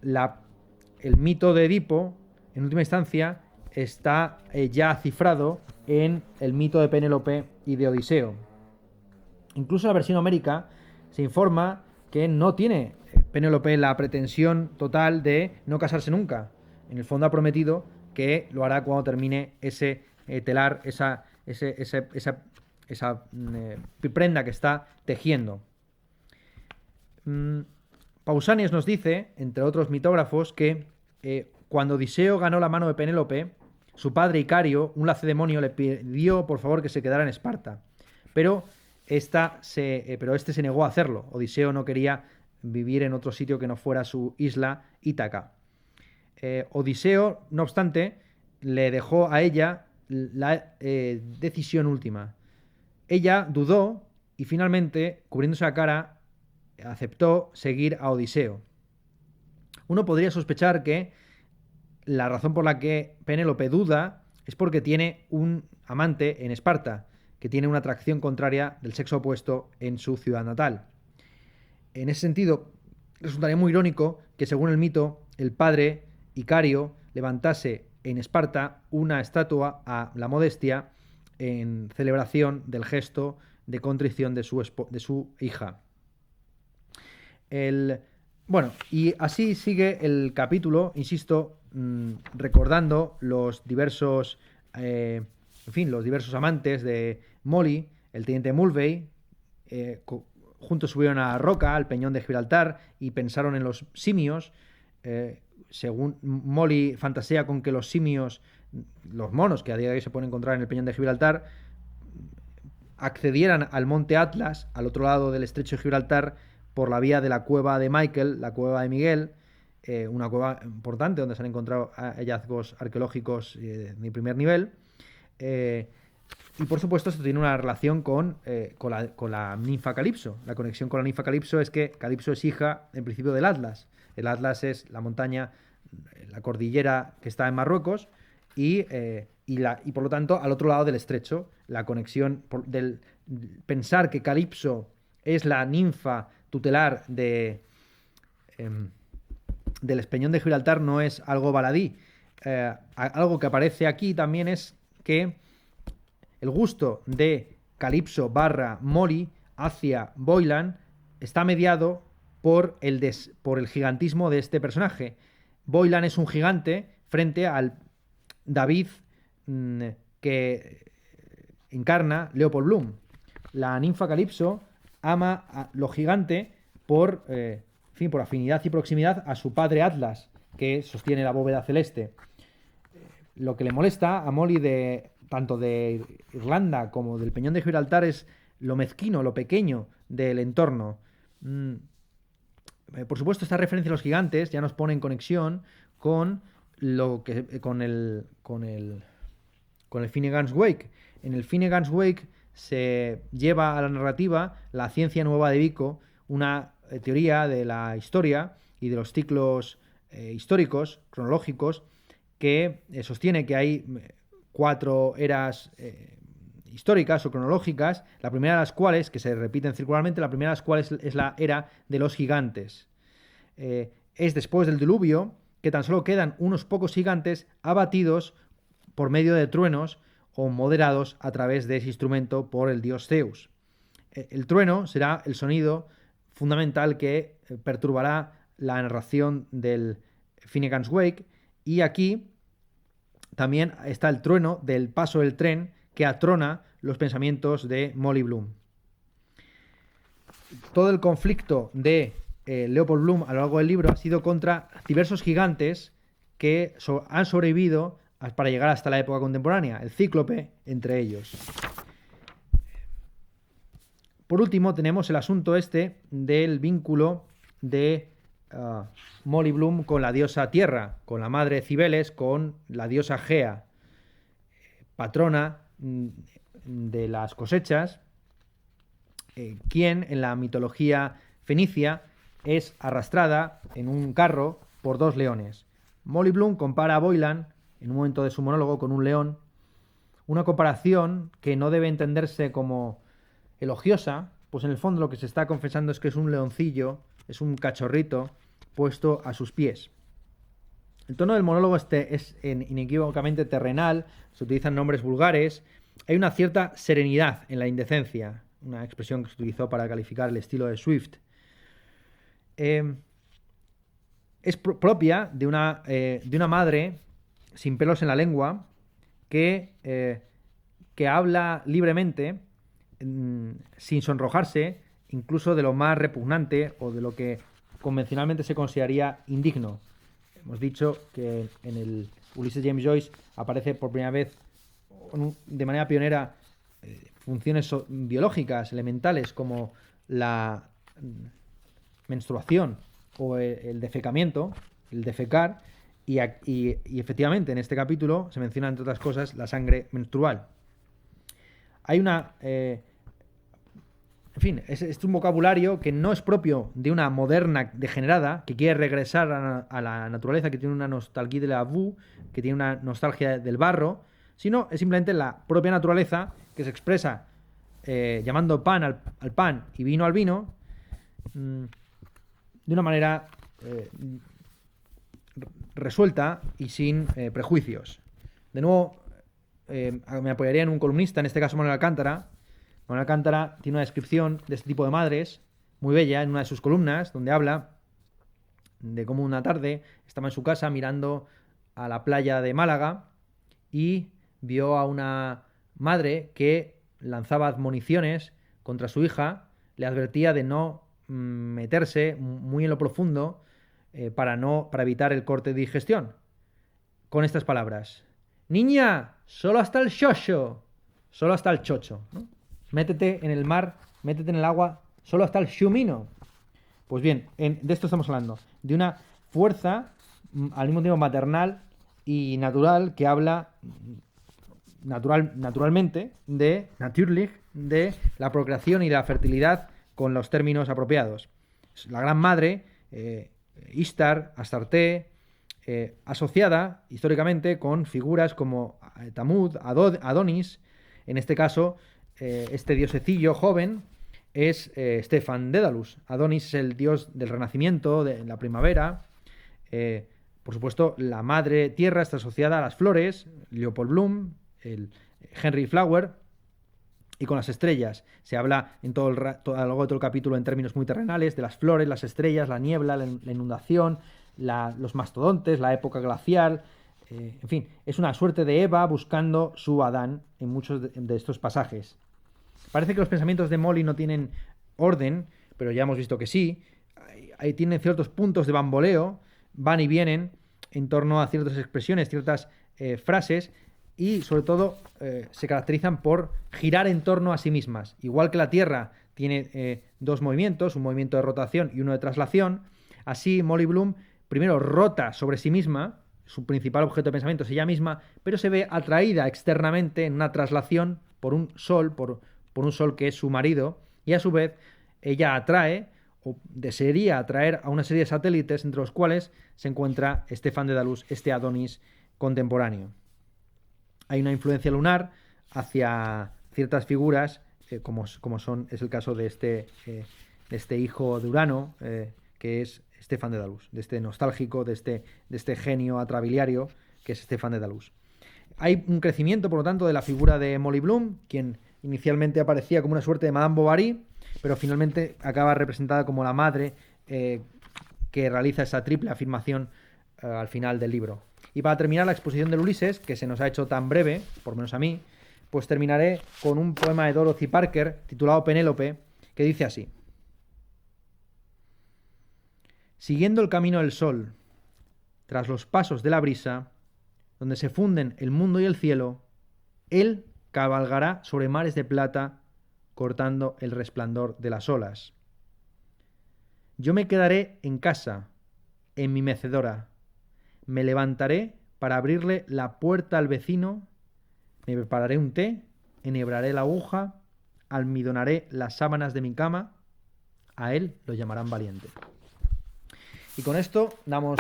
el mito de Edipo, en última instancia, está ya cifrado en el mito de Penélope y de Odiseo. Incluso la versión homérica se informa que no tiene Penélope la pretensión total de no casarse nunca. En el fondo ha prometido que lo hará cuando termine ese telar, esa prenda que está tejiendo. Pausanias nos dice, entre otros mitógrafos, que cuando Odiseo ganó la mano de Penélope, su padre Icario, un lacedemonio, le pidió por favor que se quedara en Esparta. Pero este se negó a hacerlo. Odiseo no quería vivir en otro sitio que no fuera su isla Ítaca. Odiseo, no obstante, le dejó a ella la decisión última. Ella dudó y finalmente, cubriéndose la cara, aceptó seguir a Odiseo. Uno podría sospechar que la razón por la que Penélope duda es porque tiene un amante en Esparta, que tiene una atracción contraria del sexo opuesto en su ciudad natal. En ese sentido, resultaría muy irónico que, según el mito, el padre Icario levantase en Esparta una estatua a la Modestia en celebración del gesto de contrición de su hija. Y así sigue el capítulo, insisto, recordando los diversos amantes de Molly. El teniente Mulvey, juntos subieron a la roca, al peñón de Gibraltar, y pensaron en los simios. Según Molly fantasea con que los simios, los monos que a día de hoy se pueden encontrar en el peñón de Gibraltar, accedieran al monte Atlas, al otro lado del estrecho de Gibraltar, por la vía de la cueva de Michael, la cueva de Miguel, una cueva importante donde se han encontrado hallazgos arqueológicos de primer nivel. Y por supuesto esto tiene una relación con la ninfa Calipso. La conexión con la ninfa Calipso es que Calipso es hija, en principio, del Atlas. El Atlas es la montaña, la cordillera que está en Marruecos y por lo tanto al otro lado del estrecho. La conexión del pensar que Calipso es la ninfa tutelar del Peñón de Gibraltar no es algo baladí. Algo que aparece aquí también es que el gusto de Calipso / Molly hacia Boylan está mediado por el gigantismo de este personaje. Boylan es un gigante frente al David que encarna Leopold Bloom. La ninfa Calipso ama a lo gigante por afinidad y proximidad a su padre Atlas, que sostiene la bóveda celeste. Lo que le molesta a Molly tanto de Irlanda como del Peñón de Gibraltar es lo mezquino, lo pequeño del entorno. Por supuesto, esta referencia a los gigantes ya nos pone en conexión con el Finnegan's Wake. En el Finnegan's Wake se lleva a la narrativa la ciencia nueva de Vico, una teoría de la historia y de los ciclos históricos, cronológicos, que sostiene que hay 4 eras históricas o cronológicas, la primera de las cuales, que se repiten circularmente, la primera de las cuales es la era de los gigantes. Es después del diluvio que tan solo quedan unos pocos gigantes abatidos por medio de truenos o moderados a través de ese instrumento por el dios Zeus. El trueno será el sonido fundamental que perturbará la narración del Finnegan's Wake, y aquí también está el trueno del paso del tren que atrona los pensamientos de Molly Bloom. Todo el conflicto de Leopold Bloom a lo largo del libro ha sido contra diversos gigantes que han sobrevivido para llegar hasta la época contemporánea, el Cíclope entre ellos. Por último, tenemos el asunto del vínculo de Molly Bloom con la diosa Tierra, con la madre Cibeles, con la diosa Gea, patrona de las cosechas, quien en la mitología fenicia es arrastrada en un carro por dos leones. Molly Bloom compara a Boylan, en un momento de su monólogo, con un león, una comparación que no debe entenderse como elogiosa, pues en el fondo lo que se está confesando es que es un leoncillo, es un cachorrito puesto a sus pies. El tono del monólogo es inequívocamente terrenal, se utilizan nombres vulgares, hay una cierta serenidad en la indecencia, una expresión que se utilizó para calificar el estilo de Swift. Es propia de una madre sin pelos en la lengua que habla libremente, sin sonrojarse, incluso de lo más repugnante o de lo que convencionalmente se consideraría indigno. Hemos dicho que en el Ulysses James Joyce aparece por primera vez de manera pionera funciones biológicas elementales como la menstruación o el defecamiento, el defecar, y efectivamente en este capítulo se menciona, entre otras cosas, la sangre menstrual. Hay una... en fin, es un vocabulario que no es propio de una moderna degenerada que quiere regresar a la naturaleza, que tiene una nostalgia de la boue, que tiene una nostalgia del barro, sino es simplemente la propia naturaleza que se expresa llamando pan al pan y vino al vino, de una manera resuelta y sin prejuicios. De nuevo, me apoyaría en un columnista, en este caso Manuel Alcántara. Manuel Alcántara tiene una descripción de este tipo de madres muy bella en una de sus columnas, donde habla de cómo una tarde estaba en su casa mirando a la playa de Málaga y vio a una madre que lanzaba admoniciones contra su hija, le advertía de no meterse muy en lo profundo para evitar el corte de digestión. Con estas palabras: niña, solo hasta el xoxo, solo hasta el chocho, ¿no? Métete en el mar, métete en el agua, solo hasta el xumino. Pues bien, de esto estamos hablando, de una fuerza al mismo tiempo maternal y natural que habla naturalmente natürlich, de la procreación y la fertilidad con los términos apropiados. La gran madre, Ishtar, Astarte, asociada históricamente con figuras como Tamud, Adonis. En este caso, este diosecillo joven es Stefan Dedalus. Adonis es el dios del renacimiento, de la primavera. Por supuesto, la madre tierra está asociada a las flores, Leopold Bloom, el Henry Flower, y con las estrellas. Se habla a lo largo de todo el capítulo en términos muy terrenales de las flores, las estrellas, la niebla, la inundación, los mastodontes, la época glacial. En fin, es una suerte de Eva buscando su Adán en muchos de estos pasajes. Parece que los pensamientos de Molly no tienen orden, pero ya hemos visto que sí. Ahí tienen ciertos puntos de bamboleo, van y vienen en torno a ciertas expresiones, ciertas frases, y sobre todo se caracterizan por girar en torno a sí mismas. Igual que la Tierra tiene dos movimientos, un movimiento de rotación y uno de traslación, así Molly Bloom primero rota sobre sí misma, su principal objeto de pensamiento es ella misma, pero se ve atraída externamente en una traslación por un sol, por un sol que es su marido, y a su vez ella atrae o desearía atraer a una serie de satélites entre los cuales se encuentra Stefan Dedalus, este Adonis contemporáneo. Hay una influencia lunar hacia ciertas figuras, como es el caso de este hijo de Urano, que es Stefan Dedalus, de este nostálgico, de este genio atrabiliario que es Stefan Dedalus. Hay un crecimiento, por lo tanto, de la figura de Molly Bloom, quien inicialmente aparecía como una suerte de Madame Bovary, pero finalmente acaba representada como la madre que realiza esa triple afirmación al final del libro. Y para terminar la exposición del Ulises, que se nos ha hecho tan breve, por lo menos a mí, pues terminaré con un poema de Dorothy Parker titulado Penélope, que dice así: siguiendo el camino del sol, tras los pasos de la brisa, donde se funden el mundo y el cielo, él cabalgará sobre mares de plata, cortando el resplandor de las olas. Yo me quedaré en casa, en mi mecedora. Me levantaré para abrirle la puerta al vecino, me prepararé un té, enhebraré la aguja, almidonaré las sábanas de mi cama, a él lo llamarán valiente. Y con esto damos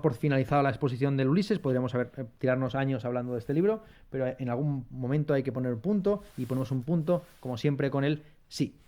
por finalizada la exposición del Ulises. Podríamos tirarnos años hablando de este libro, pero en algún momento hay que poner un punto, y ponemos un punto, como siempre, con el sí.